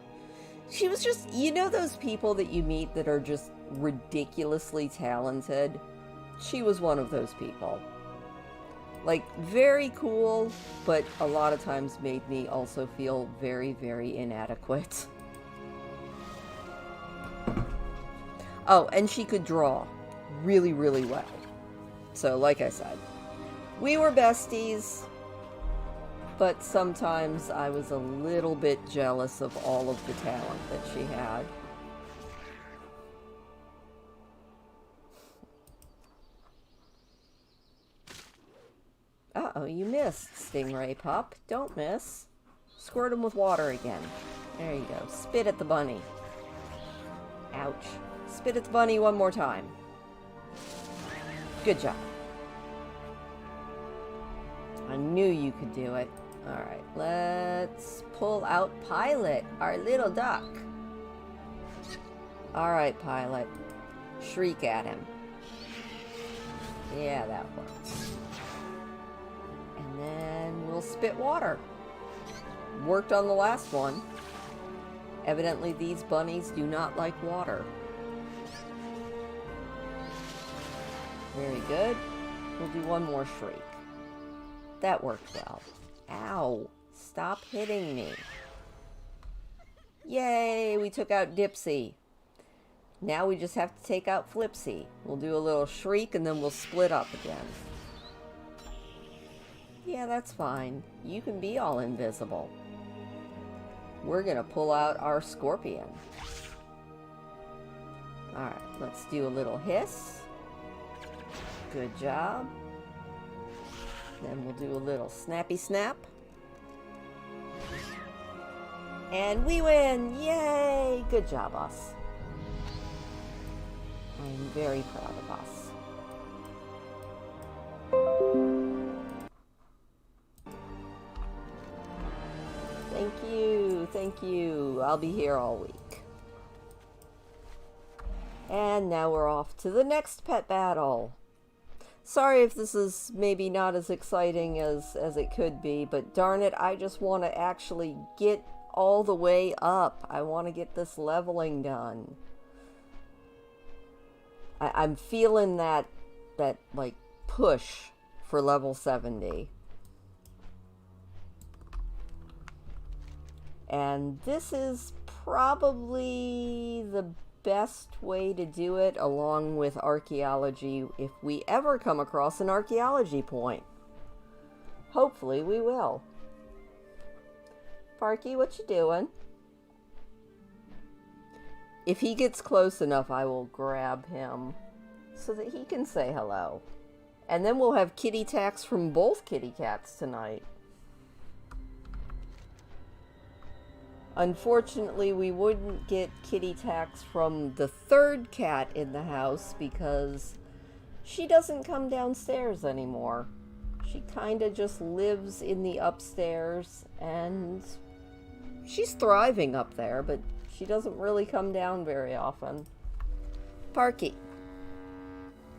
She was just, you know, those people that you meet that are just ridiculously talented? She was one of those people. Like, very cool, but a lot of times made me also feel very, very inadequate. Oh, and she could draw really, really well. So, like I said, we were besties, but sometimes I was a little bit jealous of all of the talent that she had. Uh-oh, you missed, Stingray Pup. Don't miss. Squirt him with water again. There you go. Spit at the bunny. Ouch. Spit at the bunny one more time. Good job. I knew you could do it. Alright, let's pull out Pilot, our little duck. Alright, Pilot. Shriek at him. Yeah, that works. And then we'll spit water. Worked on the last one. Evidently these bunnies do not like water. Very good. We'll do one more shriek. That worked well. Ow! Stop hitting me. Yay! We took out Dipsy. Now we just have to take out Flipsy. We'll do a little shriek and then we'll split up again. Yeah, that's fine. You can be all invisible. We're gonna pull out our Scorpion. Alright, let's do a little hiss. Good job. Then we'll do a little snappy snap. And we win! Yay! Good job, us. I'm very proud of us. Thank you, thank you. I'll be here all week. And now we're off to the next pet battle. Sorry if this is maybe not as exciting as it could be, but darn it, I just want to actually get all the way up. I want to get this leveling done. I'm feeling that like push for level 70. And this is probably the best way to do it, along with archaeology, if we ever come across an archaeology point. Hopefully we will. Parky, what you doing? If he gets close enough, I will grab him so that he can say hello. And then we'll have kitty tacks from both kitty cats tonight. Unfortunately, we wouldn't get kitty tacks from the third cat in the house because she doesn't come downstairs anymore. She kind of just lives in the upstairs, and she's thriving up there, but she doesn't really come down very often. Parky,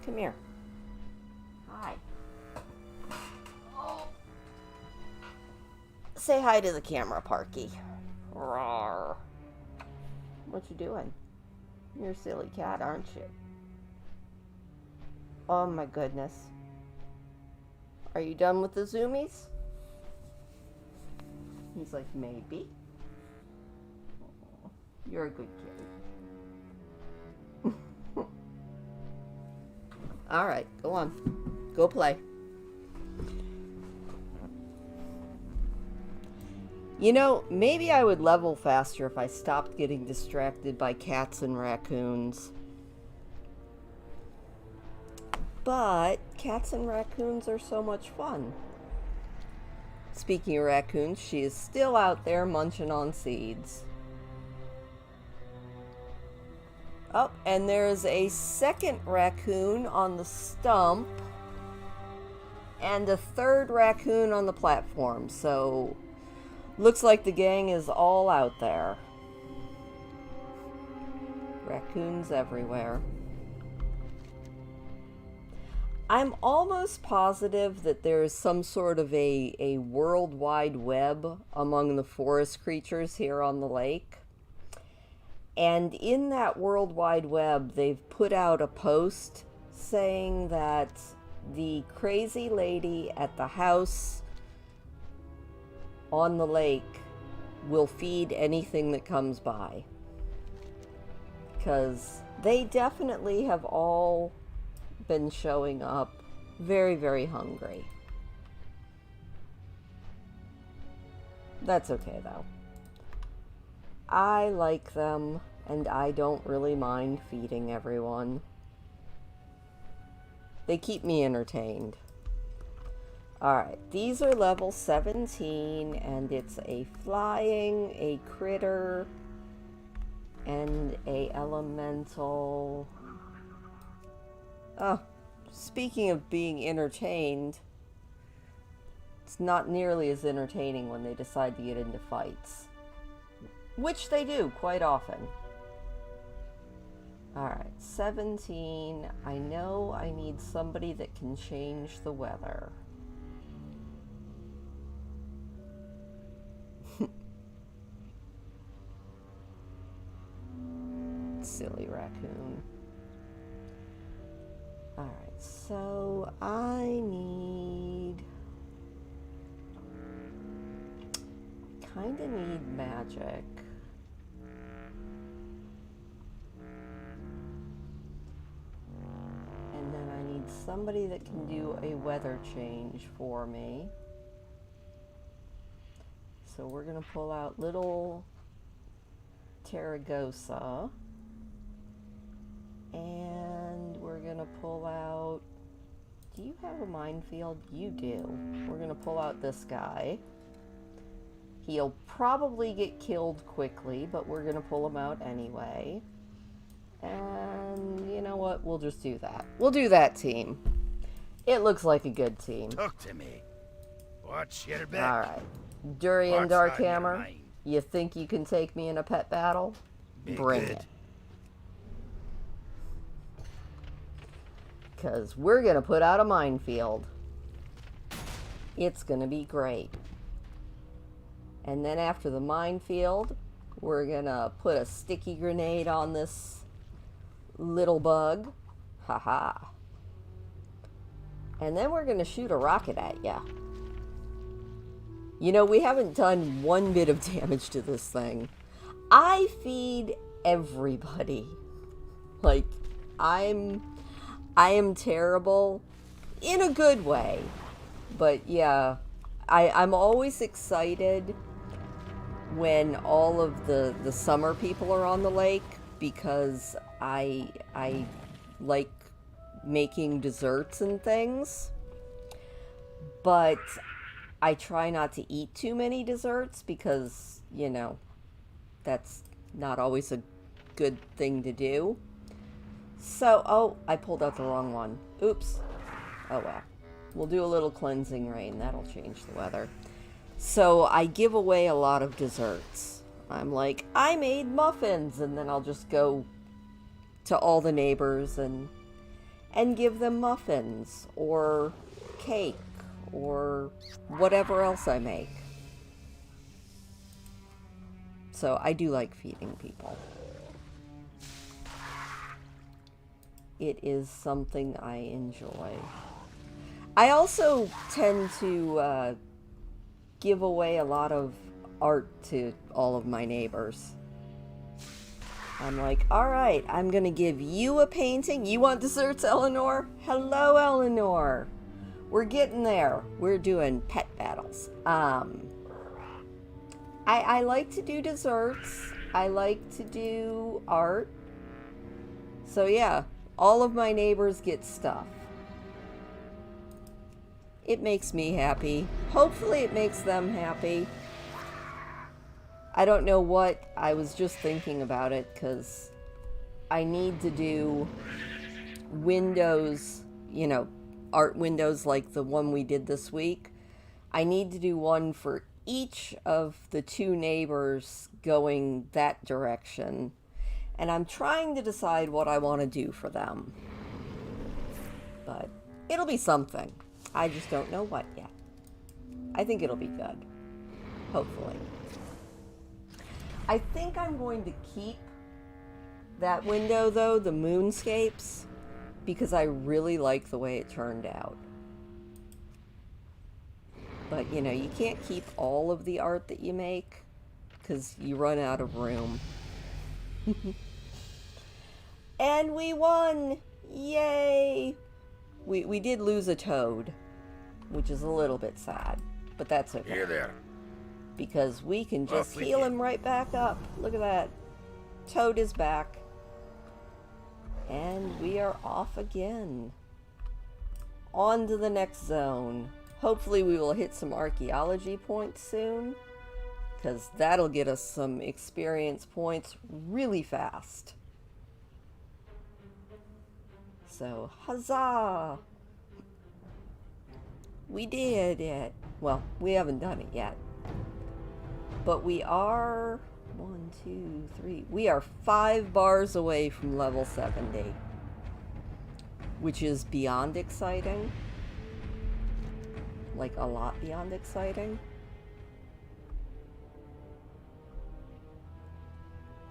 come here. Hi. Oh. Say hi to the camera, Parky. Rawr. What you doing? You're a silly cat, aren't you? Oh my goodness. Are you done with the zoomies? He's like, maybe. Oh, you're a good kid. Alright, go on. Go play. You know, maybe I would level faster if I stopped getting distracted by cats and raccoons. But cats and raccoons are so much fun. Speaking of raccoons, she is still out there munching on seeds. Oh, and there's a second raccoon on the stump. And a third raccoon on the platform. So, looks like the gang is all out there. Raccoons everywhere. I'm almost positive that there is some sort of a worldwide web among the forest creatures here on the lake. And in that worldwide web, they've put out a post saying that the crazy lady at the house on the lake will feed anything that comes by. Because they definitely have all been showing up very, very hungry. That's okay, though. I like them, and I don't really mind feeding everyone. They keep me entertained. Alright, these are level 17, and it's a flying, a critter, and a elemental. Oh, speaking of being entertained, it's not nearly as entertaining when they decide to get into fights. Which they do quite often. Alright, 17. I know I need somebody that can change the weather. Silly raccoon. Alright, so I kinda need magic. And then I need somebody that can do a weather change for me. So we're gonna pull out little Taragosa. And we're gonna pull out... Do you have a minefield? You do. We're gonna pull out this guy. He'll probably get killed quickly, but we're gonna pull him out anyway. And you know what? We'll just do that. We'll do that team. It looks like a good team. Talk to me. What's your bet? Alright. Durian Darkhammer, you think you can take me in a pet battle? Bring it. Because we're going to put out a minefield. It's going to be great. And then after the minefield, we're going to put a sticky grenade on this little bug. Haha. And then we're going to shoot a rocket at ya. You know, we haven't done one bit of damage to this thing. I feed everybody. Like, I am terrible in a good way. But yeah, I'm always excited when all of the summer people are on the lake because I like making desserts and things. But I try not to eat too many desserts because, you know, that's not always a good thing to do. So, oh, I pulled out the wrong one. Oops. Oh well. We'll do a little cleansing rain. That'll change the weather. So, I give away a lot of desserts. I'm like, I made muffins, and then I'll just go to all the neighbors and give them muffins, or cake, or whatever else I make. So, I do like feeding people. It is something I enjoy. I also tend to give away a lot of art to all of my neighbors. I'm like, alright, I'm gonna give you a painting. You want desserts, Eleanor? Hello, Eleanor. We're getting there. We're doing pet battles. I like to do desserts. I like to do art. So yeah, all of my neighbors get stuff. It makes me happy. Hopefully it makes them happy. I don't know what. I was just thinking about it because I need to do windows, you know, art windows like the one we did this week. I need to do one for each of the two neighbors going that direction. And I'm trying to decide what I want to do for them. But it'll be something. I just don't know what yet. I think it'll be good. Hopefully. I think I'm going to keep that window, though, the moonscapes, because I really like the way it turned out. But, you know, you can't keep all of the art that you make, because you run out of room. And we won! Yay! We did lose a toad, which is a little bit sad, but that's okay. Here there. Because we can just Off we heal get. him right back up. Look at that. Toad is back. And we are off again. On to the next zone. Hopefully we will hit some archaeology points soon, because that'll get us some experience points really fast. So, huzzah! We did it. Well, we haven't done it yet. But we are 1, 2, 3. We are 5 bars away from level 70, which is beyond exciting. Like a lot beyond exciting.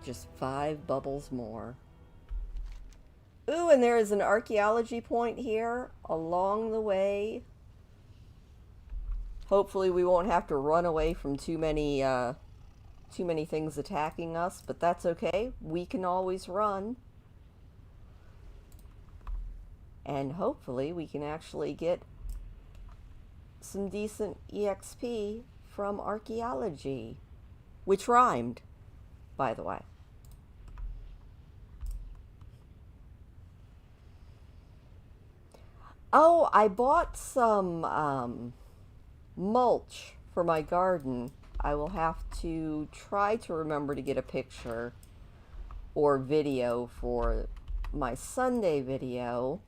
Just 5 bubbles more. Ooh, and there is an archaeology point here along the way. Hopefully we won't have to run away from too many things attacking us, but that's okay. We can always run. And hopefully we can actually get some decent EXP from archaeology, which rhymed, by the way. Oh, I bought some mulch for my garden. I will have to try to remember to get a picture or video for my Sunday video,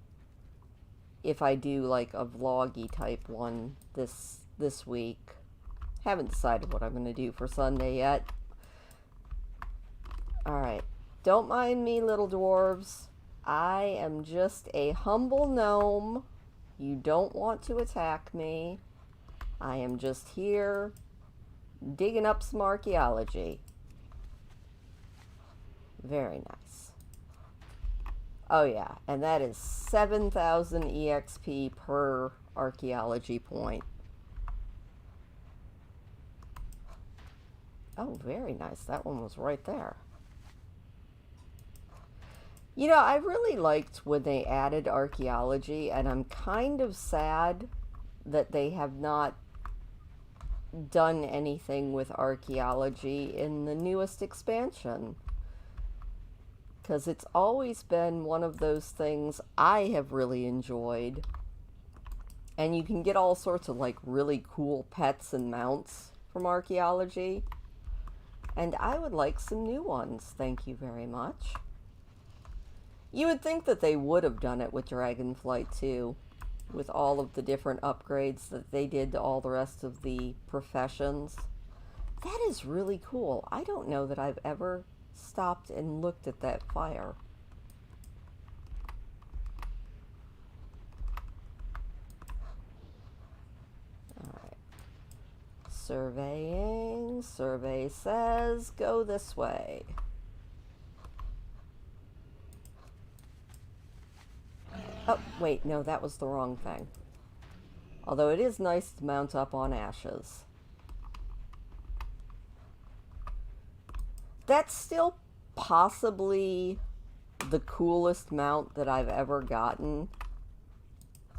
if I do like a vloggy type one this week. Haven't decided what I'm going to do for Sunday yet. Alright, don't mind me, little dwarves. I am just a humble gnome. You don't want to attack me. I am just here digging up some archaeology. Very nice. Oh yeah, and that is 7,000 EXP per archaeology point. Oh, very nice. That one was right there. You know, I really liked when they added archaeology, and I'm kind of sad that they have not done anything with archaeology in the newest expansion. Because it's always been one of those things I have really enjoyed. And you can get all sorts of like really cool pets and mounts from archaeology. And I would like some new ones, thank you very much. You would think that they would have done it with Dragonflight too, with all of the different upgrades that they did to all the rest of the professions. That is really cool. I don't know that I've ever stopped and looked at that fire. Alright. Surveying. Survey says go this way. Oh, wait, no, that was the wrong thing. Although it is nice to mount up on ashes. That's still possibly the coolest mount that I've ever gotten.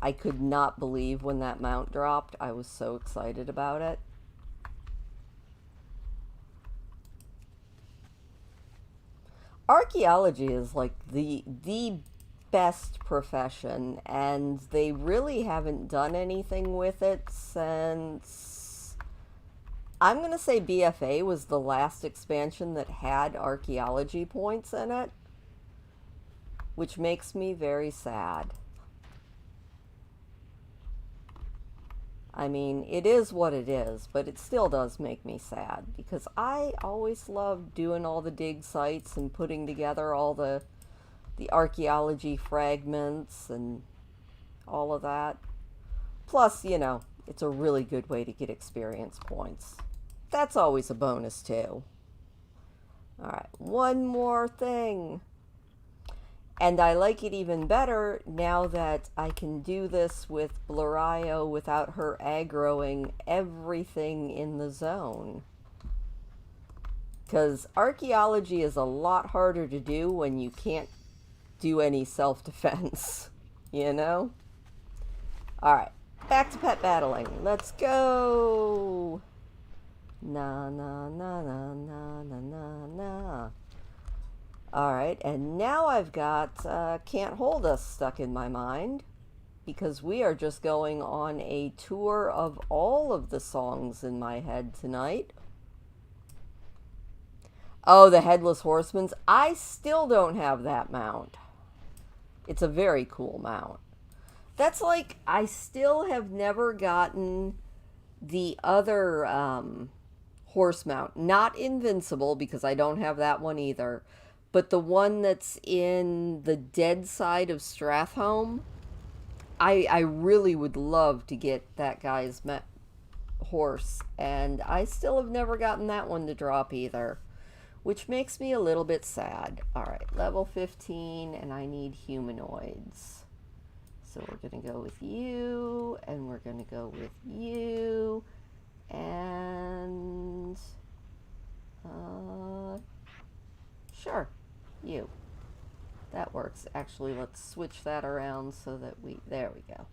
I could not believe when that mount dropped. I was so excited about it. Archaeology is like the best profession, and they really haven't done anything with it since, I'm going to say BFA was the last expansion that had archaeology points in it. which makes me very sad. I mean, it is what it is, but it still does make me sad because I always loved doing all the dig sites and putting together all the archaeology fragments and all of that. Plus, you know, it's a really good way to get experience points. That's always a bonus too. Alright, one more thing. And I like it even better now that I can do this with Blario without her aggroing everything in the zone. Because archaeology is a lot harder to do when you can't do any self-defense, you know? Alright, back to pet battling. Let's go! Na na na na na na na na. Alright, and now I've got Can't Hold Us stuck in my mind because we are just going on a tour of all of the songs in my head tonight. Oh, the Headless Horseman's. I still don't have that mount. It's a very cool mount. That's like, I still have never gotten the other horse mount. Not Invincible, because I don't have that one either. But the one that's in the dead side of Strathholm, I really would love to get that guy's horse. And I still have never gotten that one to drop either, which makes me a little bit sad. Alright, level 15, and I need humanoids. So we're going to go with you, and we're going to go with you, and sure, you. That works. Actually, let's switch that around so that there we go.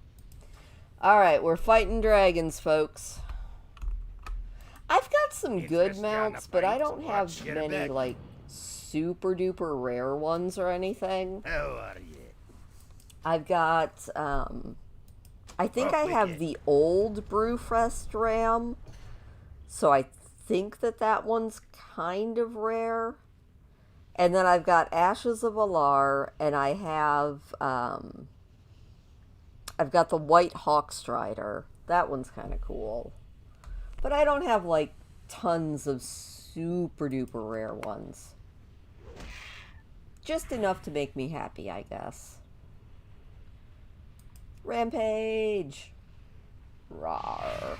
Alright, we're fighting dragons, folks. I've got some good mounts, but I don't have many, like, super duper rare ones or anything. How are you? I've got, I think I have the old Brewfest Ram, so I think that one's kind of rare. And then I've got Ashes of Alar, and I have, I've got the White Hawkstrider. That one's kind of cool. But I don't have, like, tons of super duper rare ones. Just enough to make me happy, I guess. Rampage! Rawr.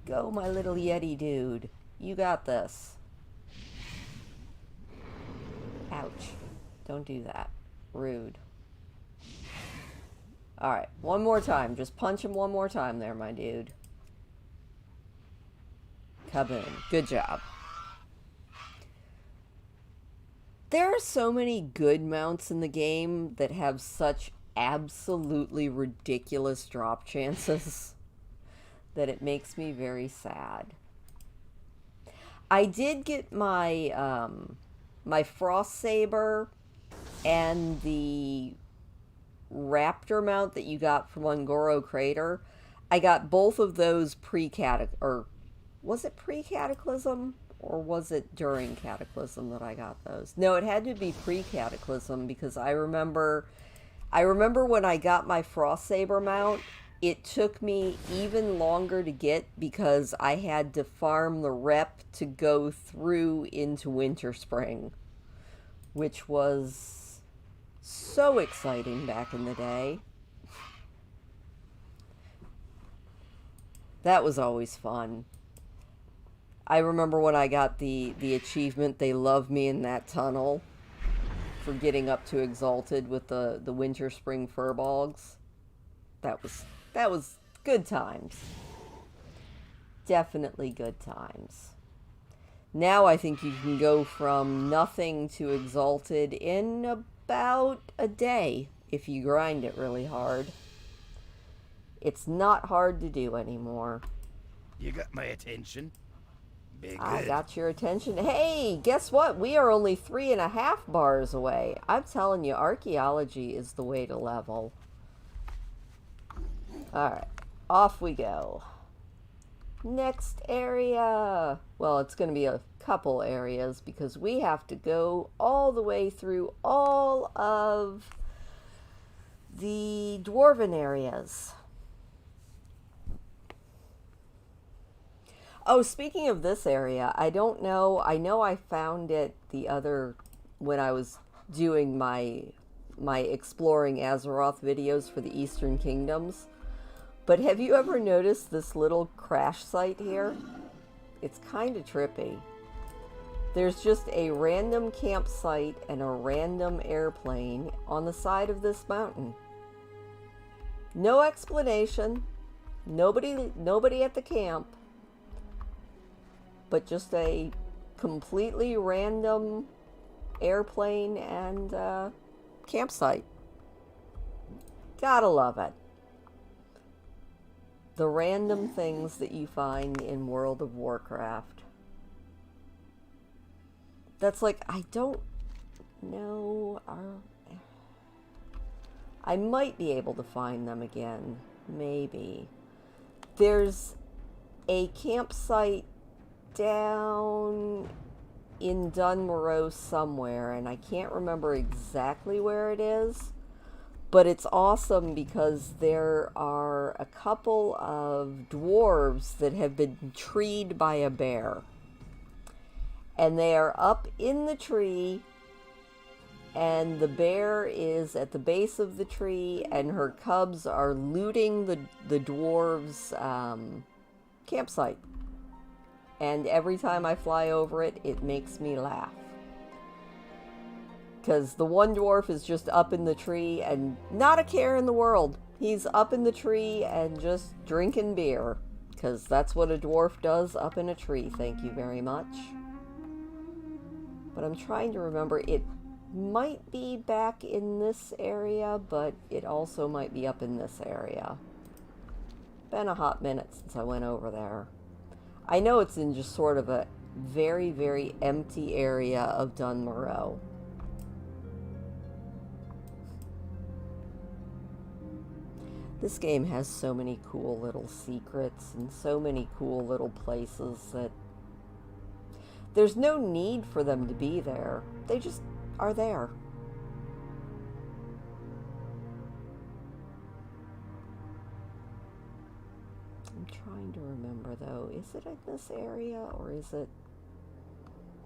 Go, my little Yeti dude. You got this. Ouch. Don't do that. Rude. Alright, one more time. Just punch him one more time there, my dude. Kaboom. Good job. There are so many good mounts in the game that have such absolutely ridiculous drop chances that it makes me very sad. I did get my my Frost Saber and the Raptor mount that you got from Ungoro Crater. I got both of those or was it pre-Cataclysm? Or was it during Cataclysm that I got those? No, it had to be pre-Cataclysm because I remember when I got my Frost Saber mount, it took me even longer to get because I had to farm the rep to go through into Winter Spring, which was so exciting back in the day. That was always fun. I remember when I got the achievement, They Love Me in That Tunnel, for getting up to Exalted with the Winter Spring Furbolgs. That was good times. Definitely good times. Now I think you can go from nothing to Exalted in about a day if you grind it really hard. It's not hard to do anymore. You got my attention. I got your attention. Hey, guess what? We are only 3.5 bars away. I'm telling you, archaeology is the way to level. Alright, off we go. Next area. Well, it's going to be a couple areas because we have to go all the way through all of the dwarven areas. Oh, speaking of this area, I don't know. I know I found it when I was doing my exploring Azeroth videos for the Eastern Kingdoms. But have you ever noticed this little crash site here? It's kind of trippy. There's just a random campsite and a random airplane on the side of this mountain. No explanation. Nobody at the camp. But just a completely random airplane and campsite. Gotta love it. The random things that you find in World of Warcraft. That's like, I don't know. I might be able to find them again. Maybe. There's a campsite down in Dunmoreau somewhere, and I can't remember exactly where it is, but it's awesome because there are a couple of dwarves that have been treed by a bear, and they are up in the tree, and the bear is at the base of the tree, and her cubs are looting the dwarves' campsite. And every time I fly over it, it makes me laugh. Because the one dwarf is just up in the tree and not a care in the world. He's up in the tree and just drinking beer. Because that's what a dwarf does up in a tree. Thank you very much. But I'm trying to remember. It might be back in this area, but it also might be up in this area. Been a hot minute since I went over there. I know it's in just sort of a very, very empty area of Dunmoreau. This game has so many cool little secrets and so many cool little places that there's no need for them to be there. They just are there. I'm trying to remember though, is it in this area or is it?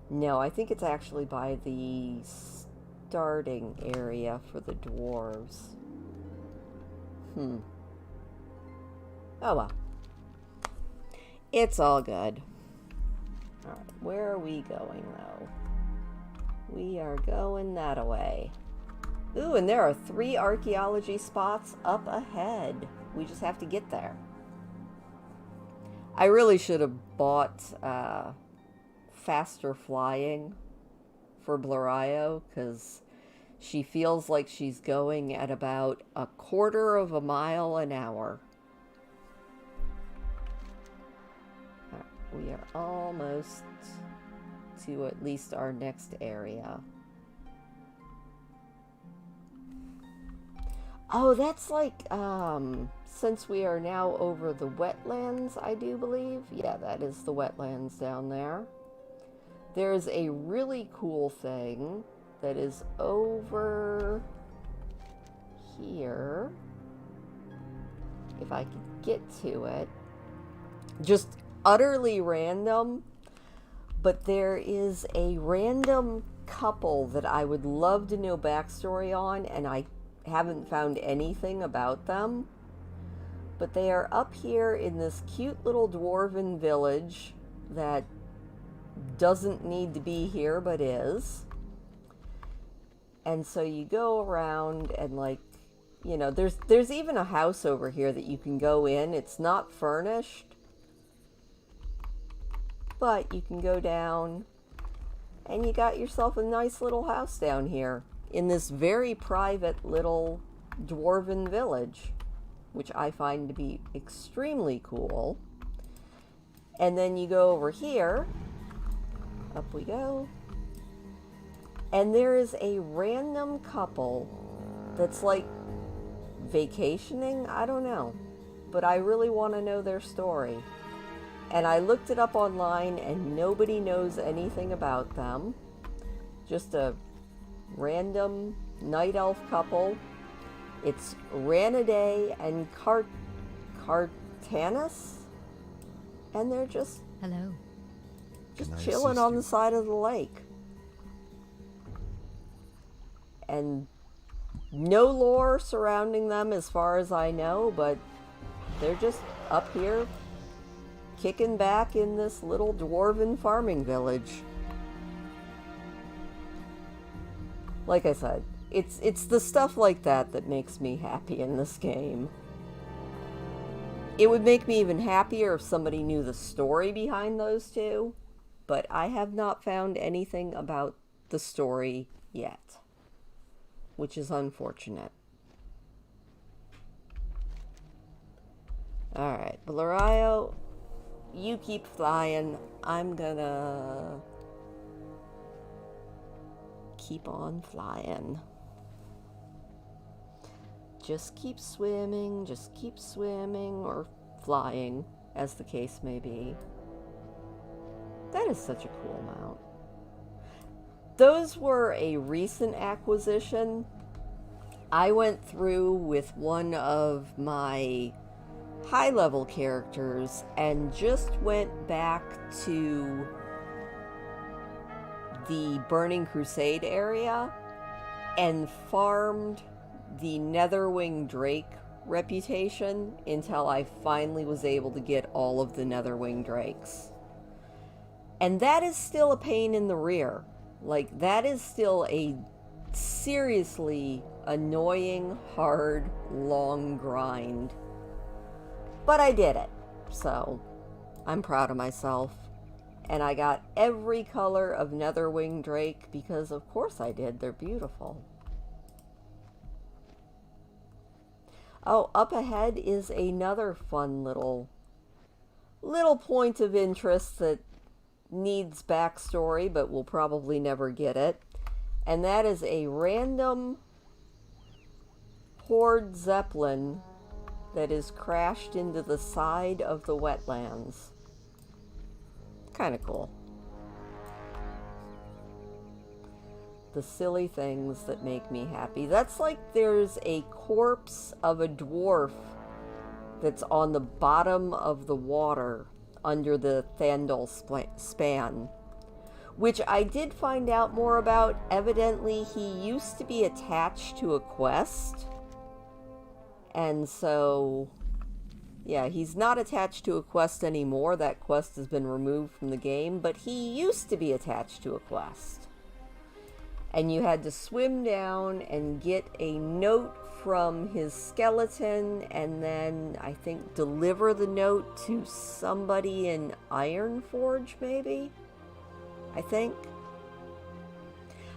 No, I think it's actually by the starting area for the dwarves. Oh well. It's all good. Alright, where are we going though? We are going that way. Ooh, and there are 3 archaeology spots up ahead. We just have to get there. I really should have bought faster flying for Blario, because she feels like she's going at about 1/4 mile an hour. We are almost to at least our next area. Oh, that's like, since we are now over the wetlands, I do believe. Yeah, that is the wetlands down there. There's a really cool thing that is over here. If I could get to it. Just utterly random, but there is a random couple that I would love to know backstory on, and I haven't found anything about them. But they are up here in this cute little dwarven village that doesn't need to be here, but is. And so you go around and, like, you know, there's even a house over here that you can go in. It's not furnished, but you can go down and you got yourself a nice little house down here in this very private little dwarven village, which I find to be extremely cool. And then you go over here, up we go, and there is a random couple that's like vacationing, I don't know, but I really want to know their story. And I looked it up online and nobody knows anything about them. Just a random night elf couple. It's Raniday and Cartanus. And they're just Hello. chilling on the side of the lake. And no lore surrounding them as far as I know, but they're just up here kicking back in this little dwarven farming village. Like I said, it's the stuff like that that makes me happy in this game. It would make me even happier if somebody knew the story behind those two, but I have not found anything about the story yet, which is unfortunate. Alright, Valerio, you keep flying. I'm gonna keep on flying. Just keep swimming, or flying, as the case may be. That is such a cool mount. Those were a recent acquisition. I went through with one of my high-level characters and just went back to the Burning Crusade area and farmed the Netherwing Drake reputation until I finally was able to get all of the Netherwing Drakes. And that is still a pain in the rear. Like, that is still a seriously annoying, hard, long grind. But I did it, so I'm proud of myself. And I got every color of Netherwing Drake because of course I did. They're beautiful. Oh, up ahead is another fun little point of interest that needs backstory, but we'll probably never get it. And that is a random Horde Zeppelin that is crashed into the side of the wetlands. Kind of cool. The silly things that make me happy. That's like there's a corpse of a dwarf that's on the bottom of the water under the Thandal span, which I did find out more about. Evidently, he used to be attached to a quest, and so, yeah, he's not attached to a quest anymore. That quest has been removed from the game, but he used to be attached to a quest. And you had to swim down and get a note from his skeleton and then, I think, deliver the note to somebody in Ironforge, maybe? I think.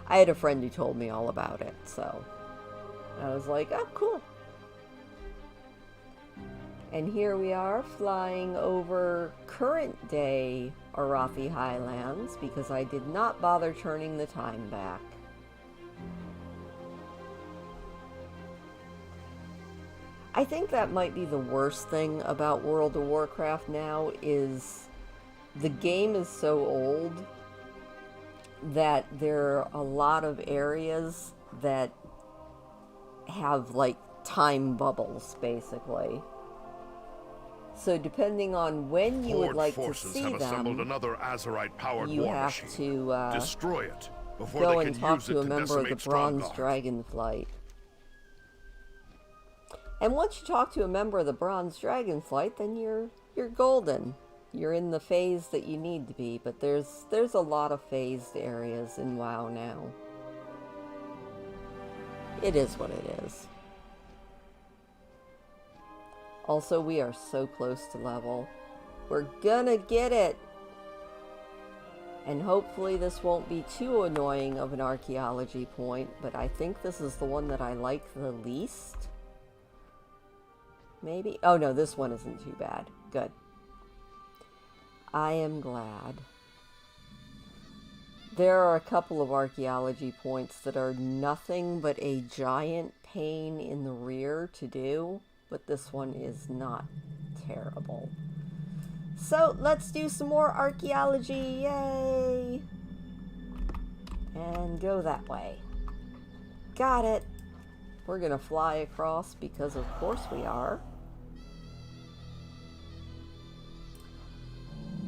I had a friend who told me all about it, so I was like, oh, cool. And here we are flying over current day Arathi Highlands because I did not bother turning the time back. I think that might be the worst thing about World of Warcraft now is the game is so old that there are a lot of areas that have like time bubbles, basically. So depending on when you would like to see them, another Azerite-powered you war have machine. to Destroy it before go they and can talk use it to a member of the decimate Bronze Strongguard. Dragonflight. And once you talk to a member of the Bronze Dragonflight, then you're golden. You're in the phase that you need to be, but there's a lot of phased areas in WoW now. It is what it is. Also, we are so close to level. We're gonna get it! And hopefully this won't be too annoying of an archaeology point, but I think this is the one that I like the least. Maybe? Oh no, this one isn't too bad. Good. I am glad. There are a couple of archaeology points that are nothing but a giant pain in the rear to do, but this one is not terrible. So let's do some more archaeology. Yay! And go that way. Got it. We're gonna fly across because of course we are.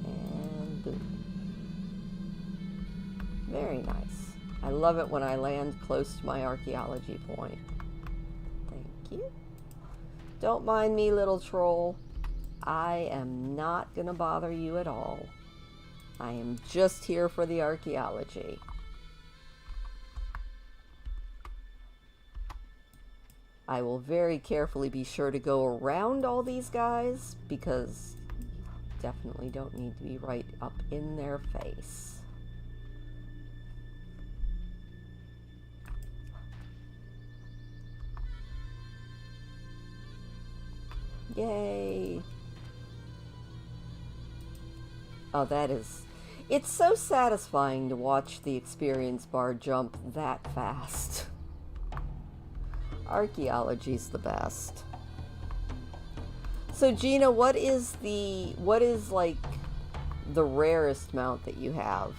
And boom. Very nice. I love it when I land close to my archaeology point. Thank you. Don't mind me, little troll. I am not gonna bother you at all. I am just here for the archaeology. I will very carefully be sure to go around all these guys because definitely don't need to be right up in their face. Yay! Oh, that is... It's so satisfying to watch the experience bar jump that fast. Archaeology's the best. So Gina, what is like the rarest mount that you have?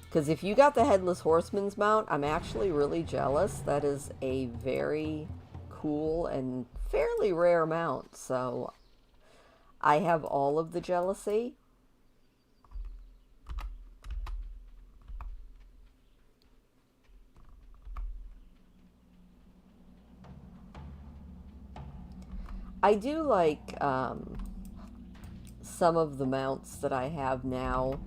Because if you got the Headless Horseman's mount, I'm actually really jealous. That is a very cool and fairly rare mount, so I have all of the jealousy. I do like some of the mounts that I have now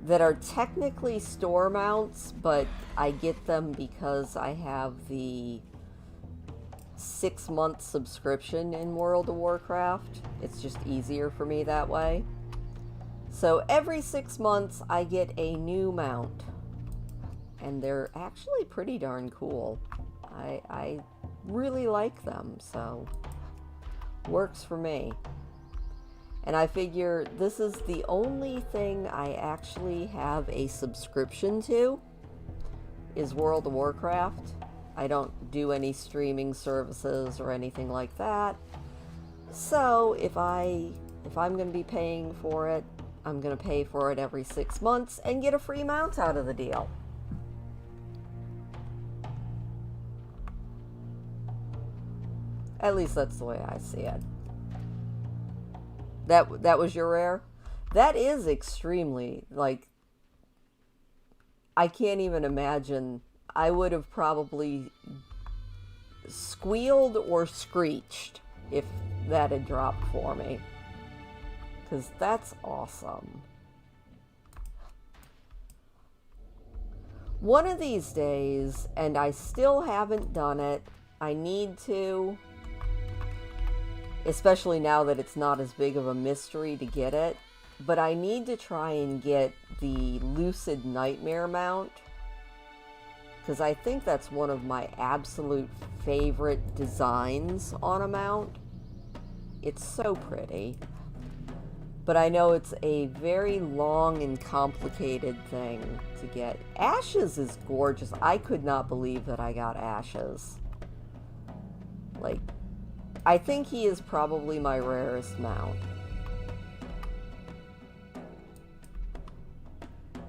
that are technically store mounts, but I get them because I have the 6-month subscription in World of Warcraft. It's just easier for me that way. So every 6 months I get a new mount, and they're actually pretty darn cool. I really like them, so works for me. And I figure this is the only thing I actually have a subscription to is World of Warcraft. I don't do any streaming services or anything like that. So if I'm going to be paying for it, I'm going to pay for it every 6 months and get a free mount out of the deal. At least that's the way I see it. That was your rare? That is extremely, like, I can't even imagine. I would have probably squealed or screeched if that had dropped for me. Because that's awesome. One of these days, and I still haven't done it, I need to, especially now that it's not as big of a mystery to get it, but I need to try and get the Lucid Nightmare mount, because I think that's one of my absolute favorite designs on a mount. It's so pretty. But I know it's a very long and complicated thing to get. Ashes is gorgeous. I could not believe that I got Ashes. Like, I think he is probably my rarest mount.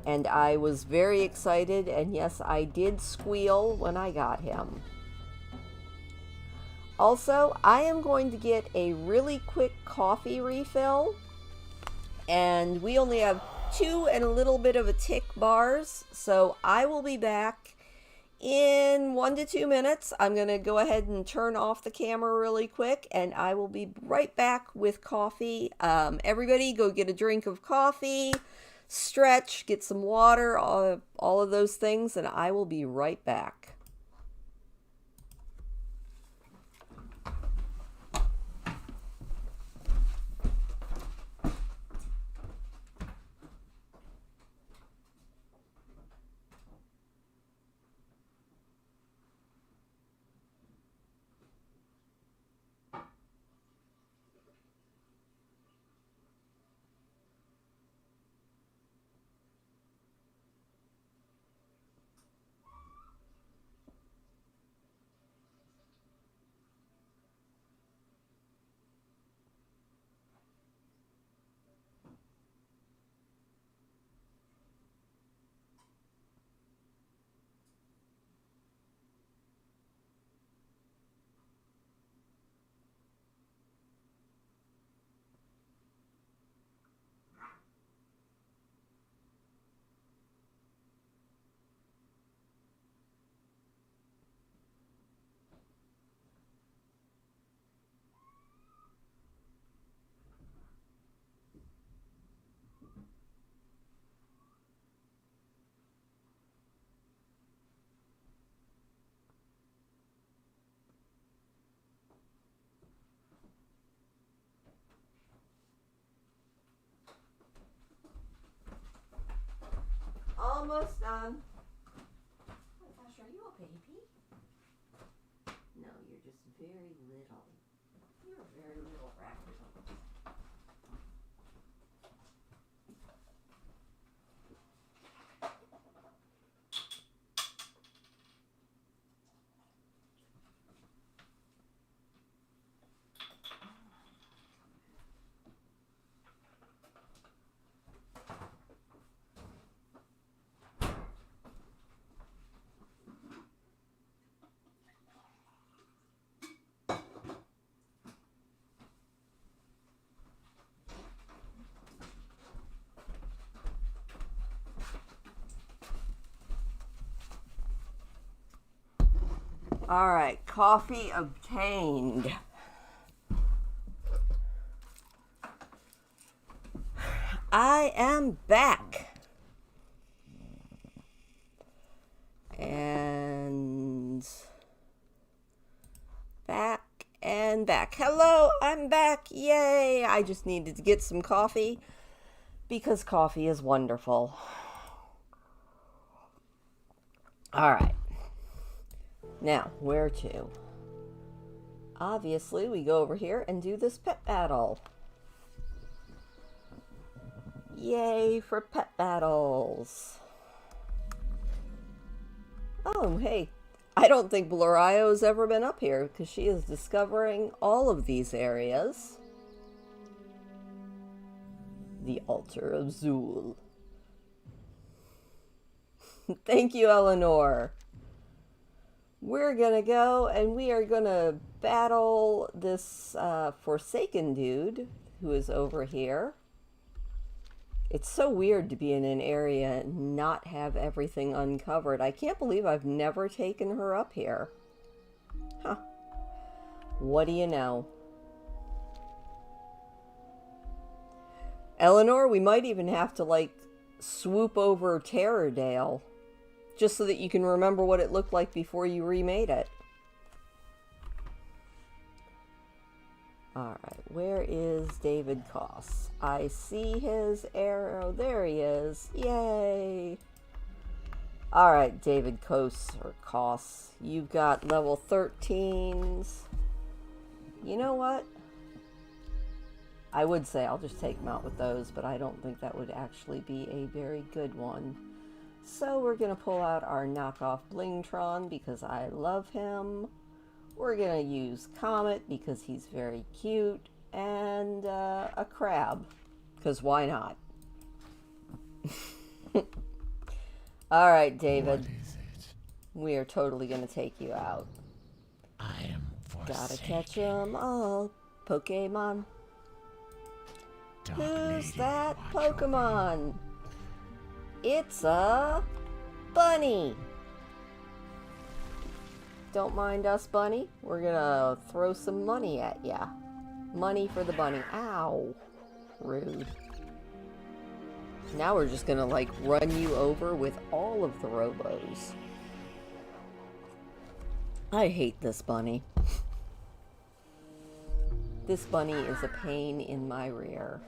And I was very excited, and yes, I did squeal when I got him. Also, I am going to get a really quick coffee refill. And we only have 2 and a little bit of a tick bars, so I will be back in 1 to 2 minutes. I'm going to go ahead and turn off the camera really quick, and I will be right back with coffee. Everybody go get a drink of coffee, stretch, get some water, all of those things, and I will be right back. almost done. Oh gosh, are you a baby? No, you're just very little. You're a very little raccoon. All right, coffee obtained. I am back. And back and back. Hello, I'm back. Yay. I just needed to get some coffee because coffee is wonderful. All right. Now, where to? Obviously, we go over here and do this pet battle. Yay for pet battles. Oh, hey. I don't think Blorio's ever been up here because she is discovering all of these areas. The altar of Zul. Thank you, Eleanor. We're gonna go and we are gonna battle this Forsaken dude who is over here. It's so weird to be in an area and not have everything uncovered. I can't believe I've never taken her up here. Huh. What do you know? Eleanor, we might even have to, like, swoop over Terrordale. Just so that you can remember what it looked like before you remade it. Alright, where is David Koss? I see his arrow. There he is. Yay! Alright, David Koss. You've got level 13s. You know what? I would say I'll just take him out with those, but I don't think that would actually be a very good one. So we're going to pull out our knockoff Blingtron because I love him. We're going to use Comet because he's very cute. And a crab, because why not? Alright, David. What is it? We are totally going to take you out. I am forsaken. Gotta catch them all, Pokemon. Dark Who's lady, that watch over Pokemon? It's a bunny. Don't mind us, bunny. We're gonna throw some money at ya. Money for the bunny. Ow. Rude. Now we're just gonna, like, run you over with all of the Robos. I hate this bunny. This bunny is a pain in my rear.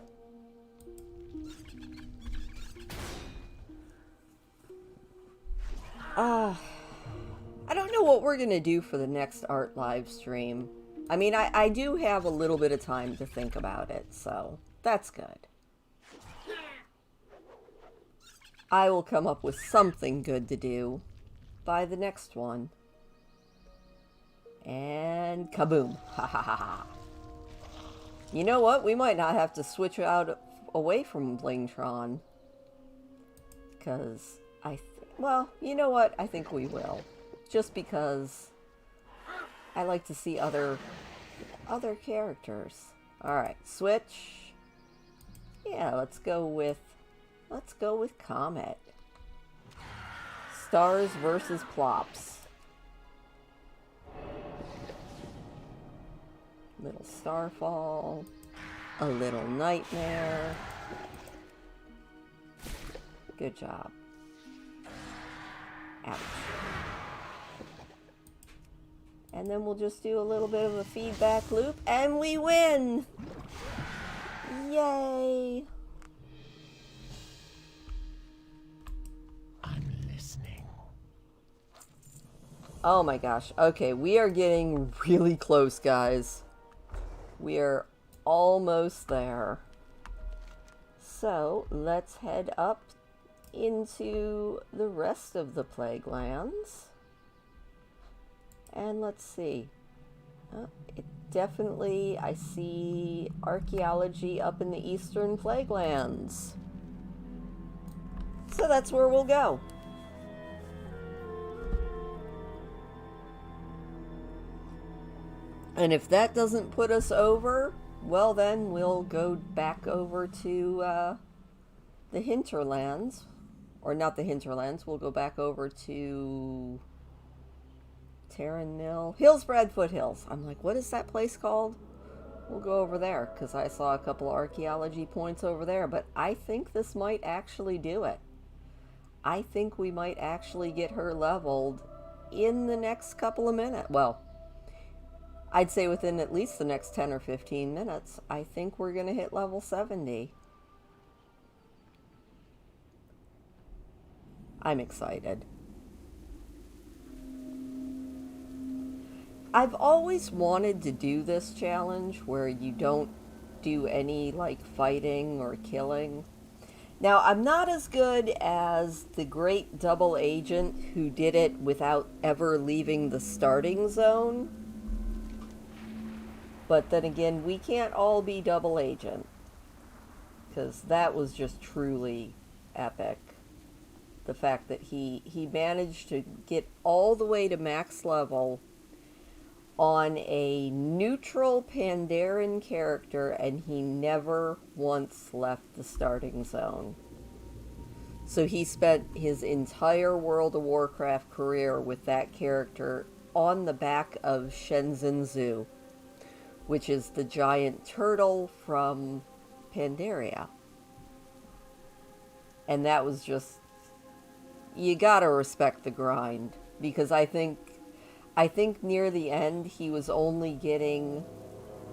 I don't know what we're going to do for the next art live stream. I mean, I do have a little bit of time to think about it, so that's good. I will come up with something good to do by the next one. And kaboom. Ha ha ha ha. You know what? We might not have to switch out away from Blingtron. Because well, you know what? I think we will. Just because I like to see other characters. Alright, switch. Yeah, let's go with Comet. Stars versus Plops. Little Starfall. A little Nightmare. Good job. Ouch. And then we'll just do a little bit of a feedback loop, and we win! Yay! I Oh my gosh. Okay, we are getting really close, guys. We are almost there. So, let's head up into the rest of the Plague Lands. And let's see. It definitely, I see archaeology up in the Eastern Plague Lands. So that's where we'll go. And if that doesn't put us over, well then we'll go back over to the hinterlands. Or not the hinterlands, we'll go back over to Terran Mill. Hillsbrad Foothills. I'm like, what is that place called? We'll go over there, because I saw a couple of archaeology points over there. But I think this might actually do it. I think we might actually get her leveled in the next couple of minutes. Well, I'd say within at least the next 10 or 15 minutes, I think we're going to hit level 70. I'm excited. I've always wanted to do this challenge where you don't do any like fighting or killing. Now, I'm not as good as the great double agent who did it without ever leaving the starting zone. But then again, we can't all be double agent, because that was just truly epic. The fact that he managed to get all the way to max level on a neutral Pandaren character, and he never once left the starting zone. So he spent his entire World of Warcraft career with that character on the back of Shenzhen Zoo, which is the giant turtle from Pandaria. And that was just, you gotta respect the grind, because I think near the end he was only getting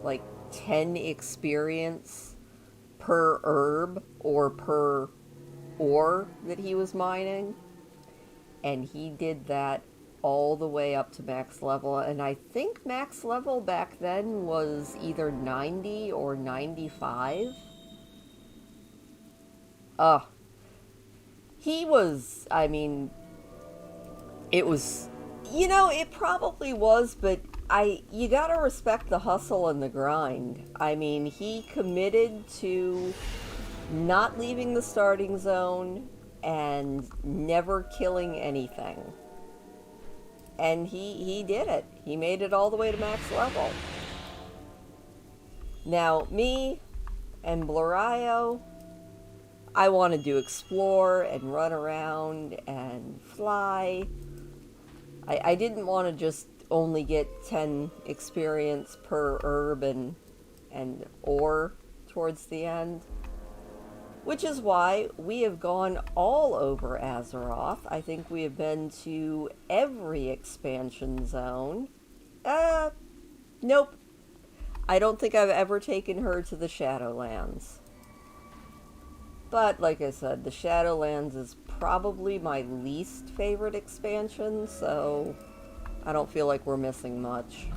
like 10 experience per herb or per ore that he was mining, and he did that all the way up to max level. And I think max level back then was either 90 or 95. He was, I mean, it was, you know, it probably was, but you gotta respect the hustle and the grind. I mean, he committed to not leaving the starting zone and never killing anything. And he did it. He made it all the way to max level. Now, me and Blorayo, I wanted to explore and run around and fly. I didn't want to just only get 10 experience per herb and ore towards the end. Which is why we have gone all over Azeroth. I think we have been to every expansion zone. Nope. I don't think I've ever taken her to the Shadowlands. But, like I said, the Shadowlands is probably my least favorite expansion, so I don't feel like we're missing much.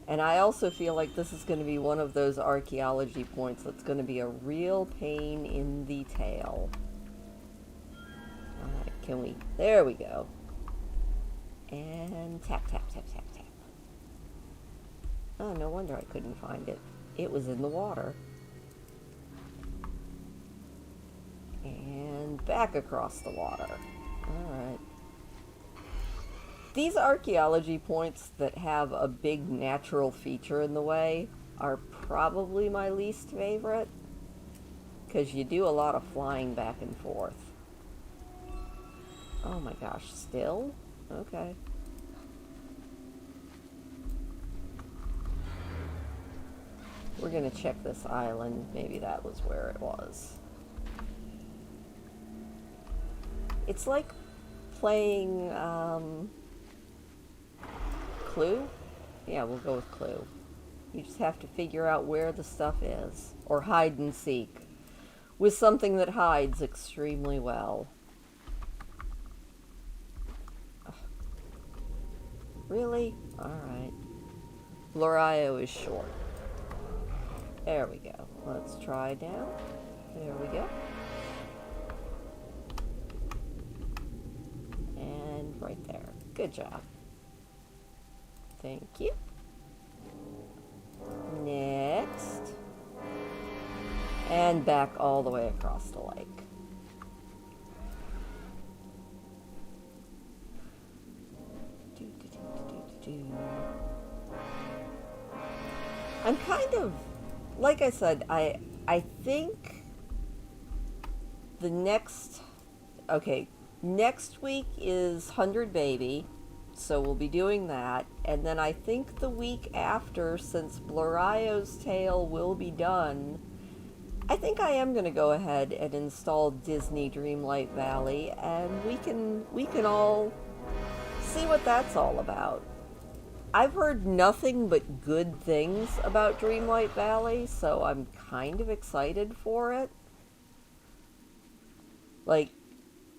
And I also feel like this is going to be one of those archaeology points that's going to be a real pain in the tail. Alright, can we... There we go. And tap, tap, tap, tap, tap. Oh, no wonder I couldn't find it. It was in the water. And back across the water. Alright. These archaeology points that have a big natural feature in the way are probably my least favorite, because you do a lot of flying back and forth. Oh my gosh, still? Okay. We're gonna check this island. Maybe that was where it was. It's like playing, Clue? Yeah, we'll go with Clue. You just have to figure out where the stuff is. Or hide and seek. With something that hides extremely well. Really? Alright. Loraio is short. There we go. Let's try down. There we go. And right there. Good job. Thank you. Next. And back all the way across the lake. I'm kind of, like I said, I think the next week is 100 Baby, so we'll be doing that, and then I think the week after, since Bluraio's Tale will be done, I think I am going to go ahead and install Disney Dreamlight Valley, and we can all see what that's all about. I've heard nothing but good things about Dreamlight Valley, so I'm kind of excited for it. Like,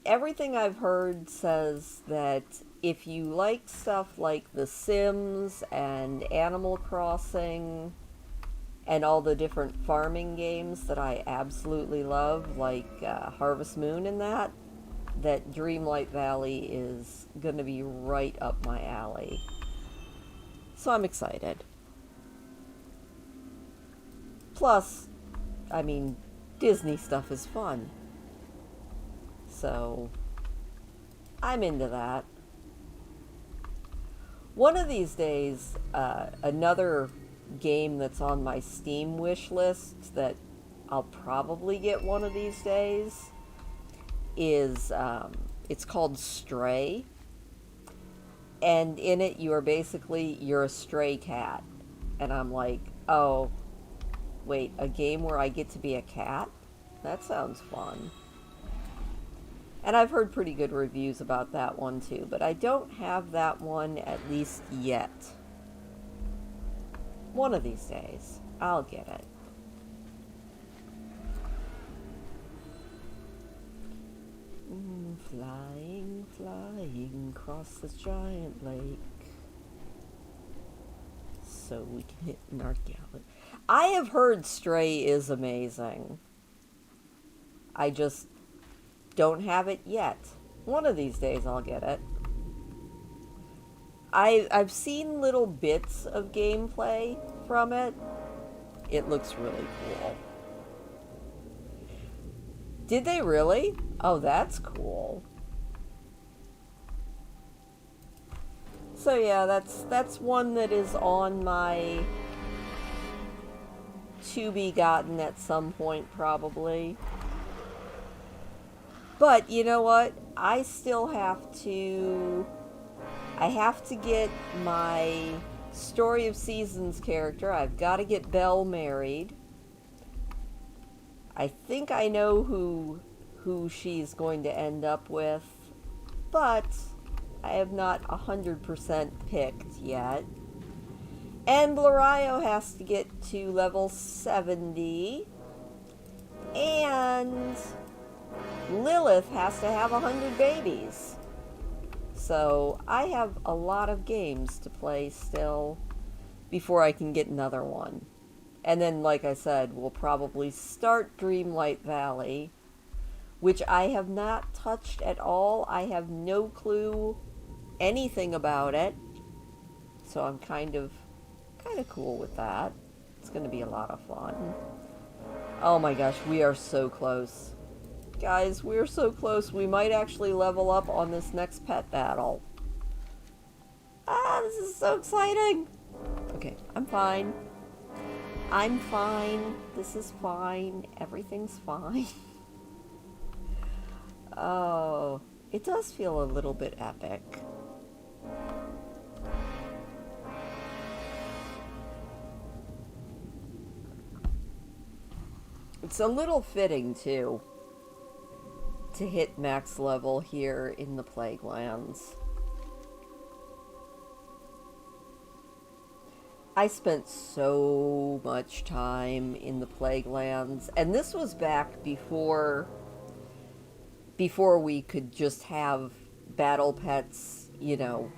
everything I've heard says that if you like stuff like The Sims and Animal Crossing and all the different farming games that I absolutely love, like Harvest Moon and that Dreamlight Valley is going to be right up my alley. So I'm excited. Plus, I mean, Disney stuff is fun. So, I'm into that. One of these days, another game that's on my Steam wish list that I'll probably get one of these days is, it's called Stray. And in it, you're a stray cat. And I'm like, oh, wait, a game where I get to be a cat? That sounds fun. And I've heard pretty good reviews about that one too, but I don't have that one at least yet. One of these days, I'll get it. Flying, flying across this giant lake, so we can hit an arc gallon. I have heard Stray is amazing. I just don't have it yet. One of these days I'll get it. I've seen little bits of gameplay from it. It looks really cool. Did they really? Oh, that's cool. So yeah, that's one that is on my to be gotten at some point probably. But you know what? I still have to get my Story of Seasons character. I've got to get Belle married. I think I know who she's going to end up with, but I have not 100% picked yet. And Bluraio has to get to level 70. And Lilith has to have 100 babies. So I have a lot of games to play still before I can get another one. And then, like I said, we'll probably start Dreamlight Valley, which I have not touched at all. I have no clue anything about it. So I'm kind of cool with that. It's going to be a lot of fun. Oh my gosh, we are so close. Guys, we're so close. We might actually level up on this next pet battle. Ah, this is so exciting. Okay, I'm fine. I'm fine. This is fine. Everything's fine. Oh, it does feel a little bit epic. It's a little fitting, too, to hit max level here in the Plaguelands. I spent so much time in the Plaguelands, and this was back before we could just have battle pets, you know,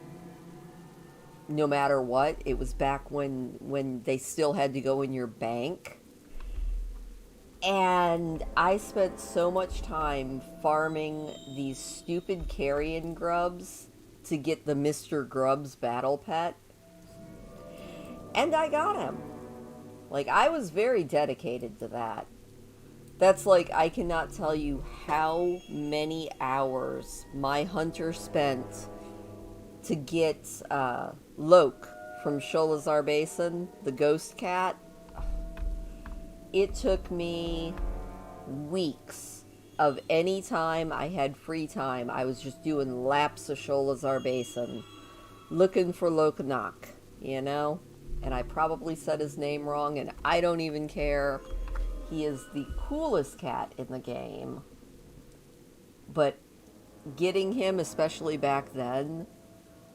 no matter what. It was back when they still had to go in your bank. And I spent so much time farming these stupid carrion grubs to get the Mr. Grubs battle pet. And I got him. Like, I was very dedicated to that. That's like, I cannot tell you how many hours my hunter spent to get Loke from Sholazar Basin, the ghost cat. It took me weeks of any time I had free time. I was just doing laps of Sholazar Basin, looking for Lokanak, you know? And I probably said his name wrong, and I don't even care. He is the coolest cat in the game. But getting him, especially back then,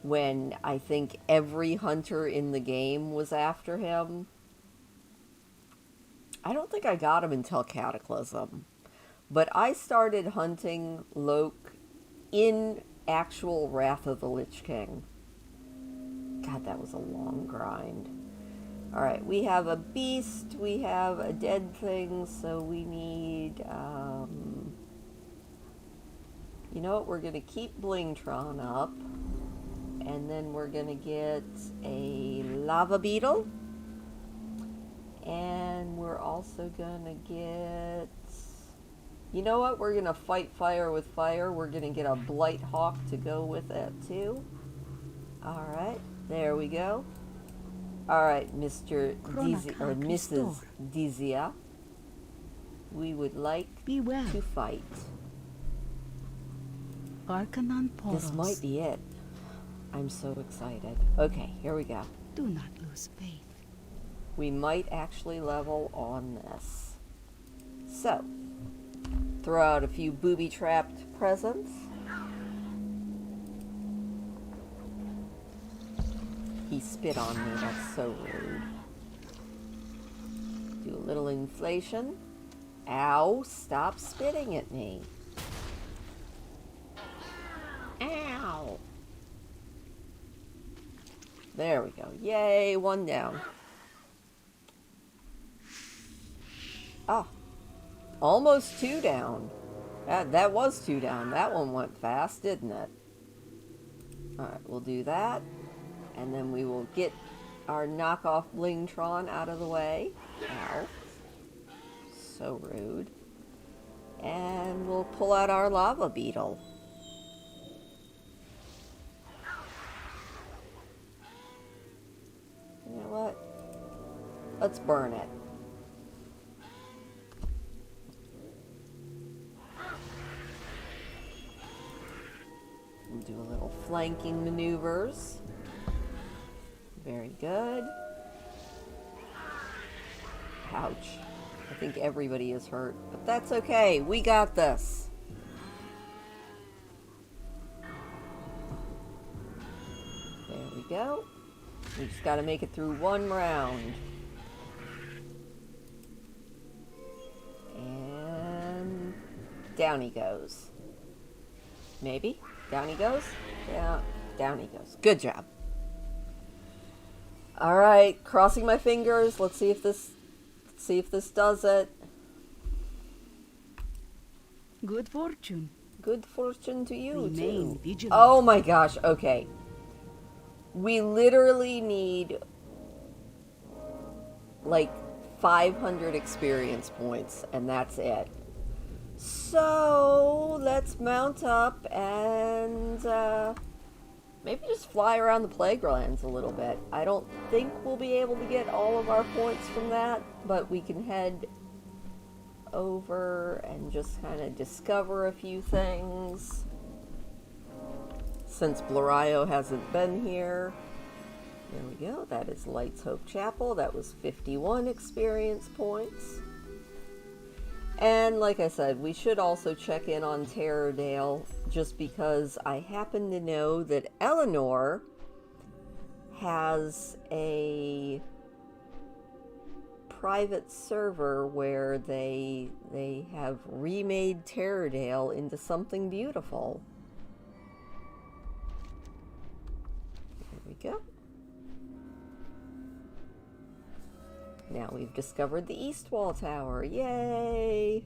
when I think every hunter in the game was after him, I don't think I got him until Cataclysm. But I started hunting Loke in actual Wrath of the Lich King. God, that was a long grind. Alright, we have a beast, we have a dead thing, so we need, you know what, we're going to keep Blingtron up, and then we're going to get a lava beetle, and we're also going to get, you know what, we're going to fight fire with fire. We're going to get a Blight Hawk to go with it too. Alright, there we go. Alright, Mr. Dizzy, or Mrs. Dizia, we would like to fight. Arcanon Poros. This might be it. I'm so excited. Okay, here we go. Do not lose faith. We might actually level on this. So, throw out a few booby-trapped presents. He spit on me, that's so rude. Do a little inflation. Ow, stop spitting at me. Ow. There we go. Yay, one down. Oh, almost two down. That was two down. That one went fast, didn't it? Alright, we'll do that. And then we will get our knockoff Blingtron out of the way. Ow. So rude. And we'll pull out our lava beetle. You know what? Let's burn it. We'll do a little flanking maneuvers. Very good. Ouch. I think everybody is hurt, but that's okay. We got this. There we go. We just got to make it through one round. And down he goes. Maybe? Down he goes? Yeah, down he goes. Good job. Alright, crossing my fingers. Let's see if this does it. Good fortune. Good fortune to you, Remain too. vigilant. Oh my gosh, okay. We literally need like 500 experience points, and that's it. So, let's mount up and maybe just fly around the Plaguelands a little bit. I don't think we'll be able to get all of our points from that, but we can head over and just kind of discover a few things. Since Blario hasn't been here. There we go. That is Light's Hope Chapel. That was 51 experience points. And like I said, we should also check in on Terrordale, just because I happen to know that Eleanor has a private server where they have remade Terrordale into something beautiful. There we go. Now we've discovered the East Wall Tower. Yay!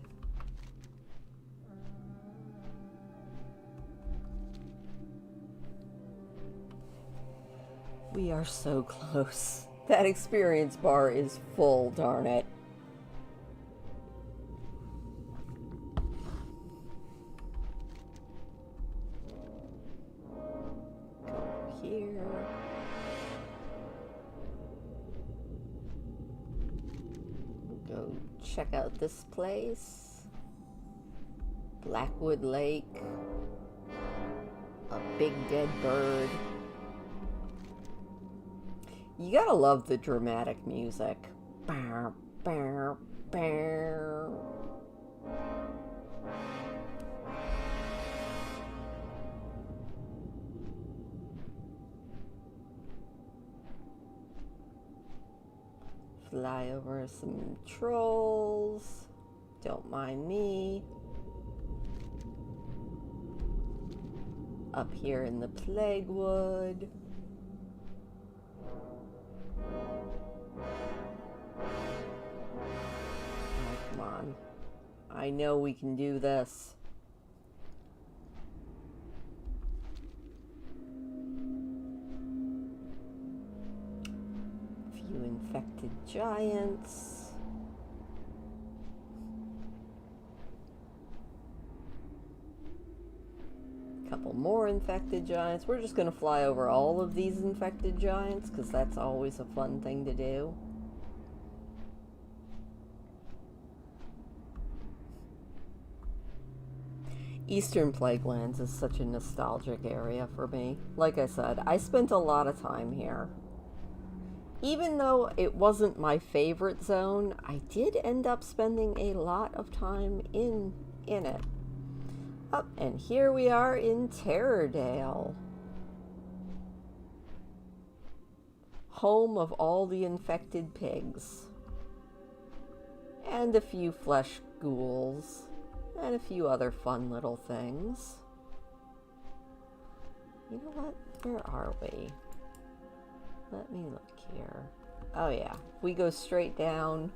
We are so close. That experience bar is full, darn it. Go here. Go check out this place. Blackwood Lake. A big dead bird. You gotta love the dramatic music. Bow, bow, bow. Fly over some trolls. Don't mind me. Up here in the Plaguewood. Come on. I know we can do this. Few infected giants. Couple more infected giants. We're just going to fly over all of these infected giants because that's always a fun thing to do. Eastern Plaguelands is such a nostalgic area for me. Like I said, I spent a lot of time here. Even though it wasn't my favorite zone, I did end up spending a lot of time in it. Oh, and here we are in Terrordale. Home of all the infected pigs. And a few flesh ghouls. And a few other fun little things. You know what? Where are we? Let me look here. Oh yeah, if we go straight down,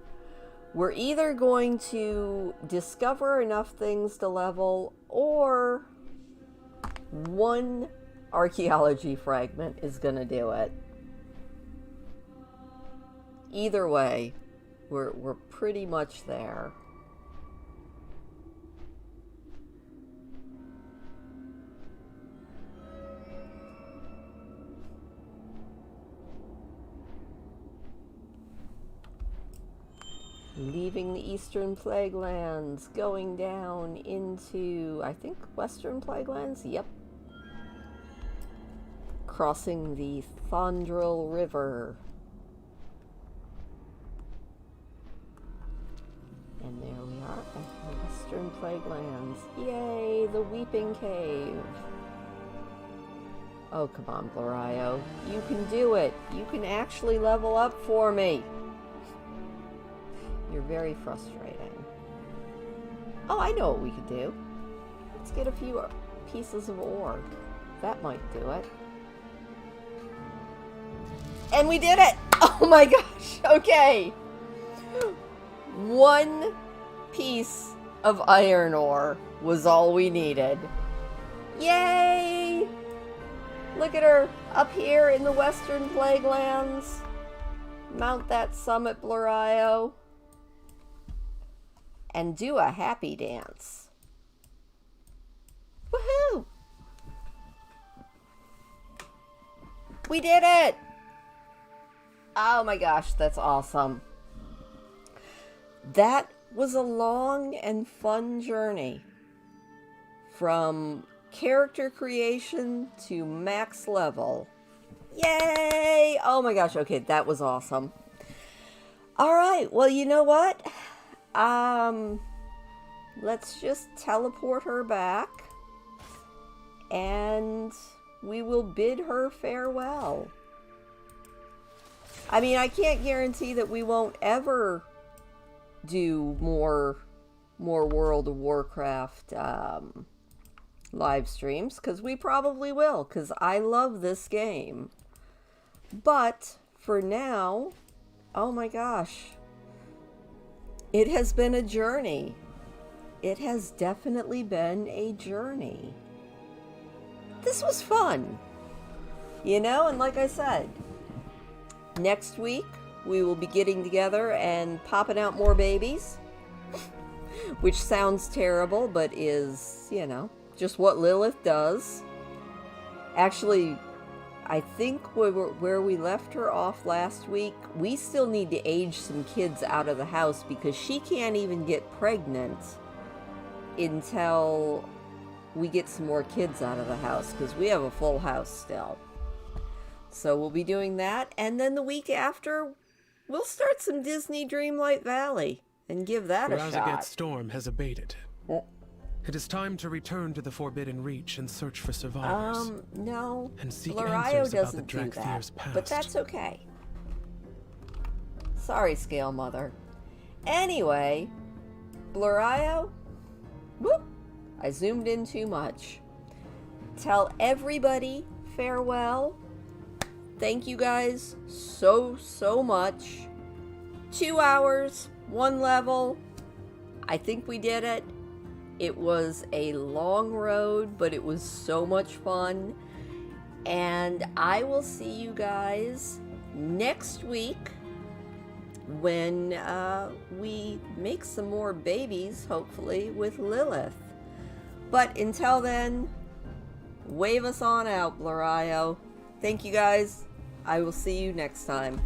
we're either going to discover enough things to level, or one archaeology fragment is gonna do it. Either way, we're pretty much there. Leaving the Eastern Plaguelands, going down into, I think, Western Plaguelands? Yep. Crossing the Thondril River. And there we are at the Western Plaguelands. Yay, the Weeping Cave. Oh, come on, Blorio. You can do it. You can actually level up for me. You're very frustrating. Oh, I know what we could do. Let's get a few pieces of ore. That might do it. And we did it! Oh my gosh, okay. One piece of iron ore was all we needed. Yay! Look at her up here in the Western Plaguelands. Mount that summit, Blorio. And do a happy dance. Woohoo! We did it! Oh my gosh, that's awesome. That was a long and fun journey. From character creation to max level. Yay! Oh my gosh, okay, that was awesome. Alright, well, you know what? Let's just teleport her back, and we will bid her farewell. I mean, I can't guarantee that we won't ever do more World of Warcraft live streams, because we probably will, because I love this game. But for now, oh my gosh, It has been a journey. It has definitely been a journey. This was fun. You know, and like I said, next week we will be getting together and popping out more babies. Which sounds terrible, but is, you know, just what Lilith does. Actually, I think where we left her off last week, we still need to age some kids out of the house because she can't even get pregnant until we get some more kids out of the house because we have a full house still. So we'll be doing that. And then the week after, we'll start some Disney Dreamlight Valley and give that a shot. Ra'zaget's storm has abated. It is time to return to the Forbidden Reach and search for survivors. No. And seek Loraio answers about the doesn't do that, Drakthir's past. but that's okay. Sorry, Scale Mother. Anyway, Loraio, whoop, I zoomed in too much. Tell everybody farewell. Thank you guys so much. 2 hours, 1 level. I think we did it. It was a long road, but it was so much fun. And I will see you guys next week when we make some more babies, hopefully, with Lilith. But until then, wave us on out, Loraio. Thank you guys. I will see you next time.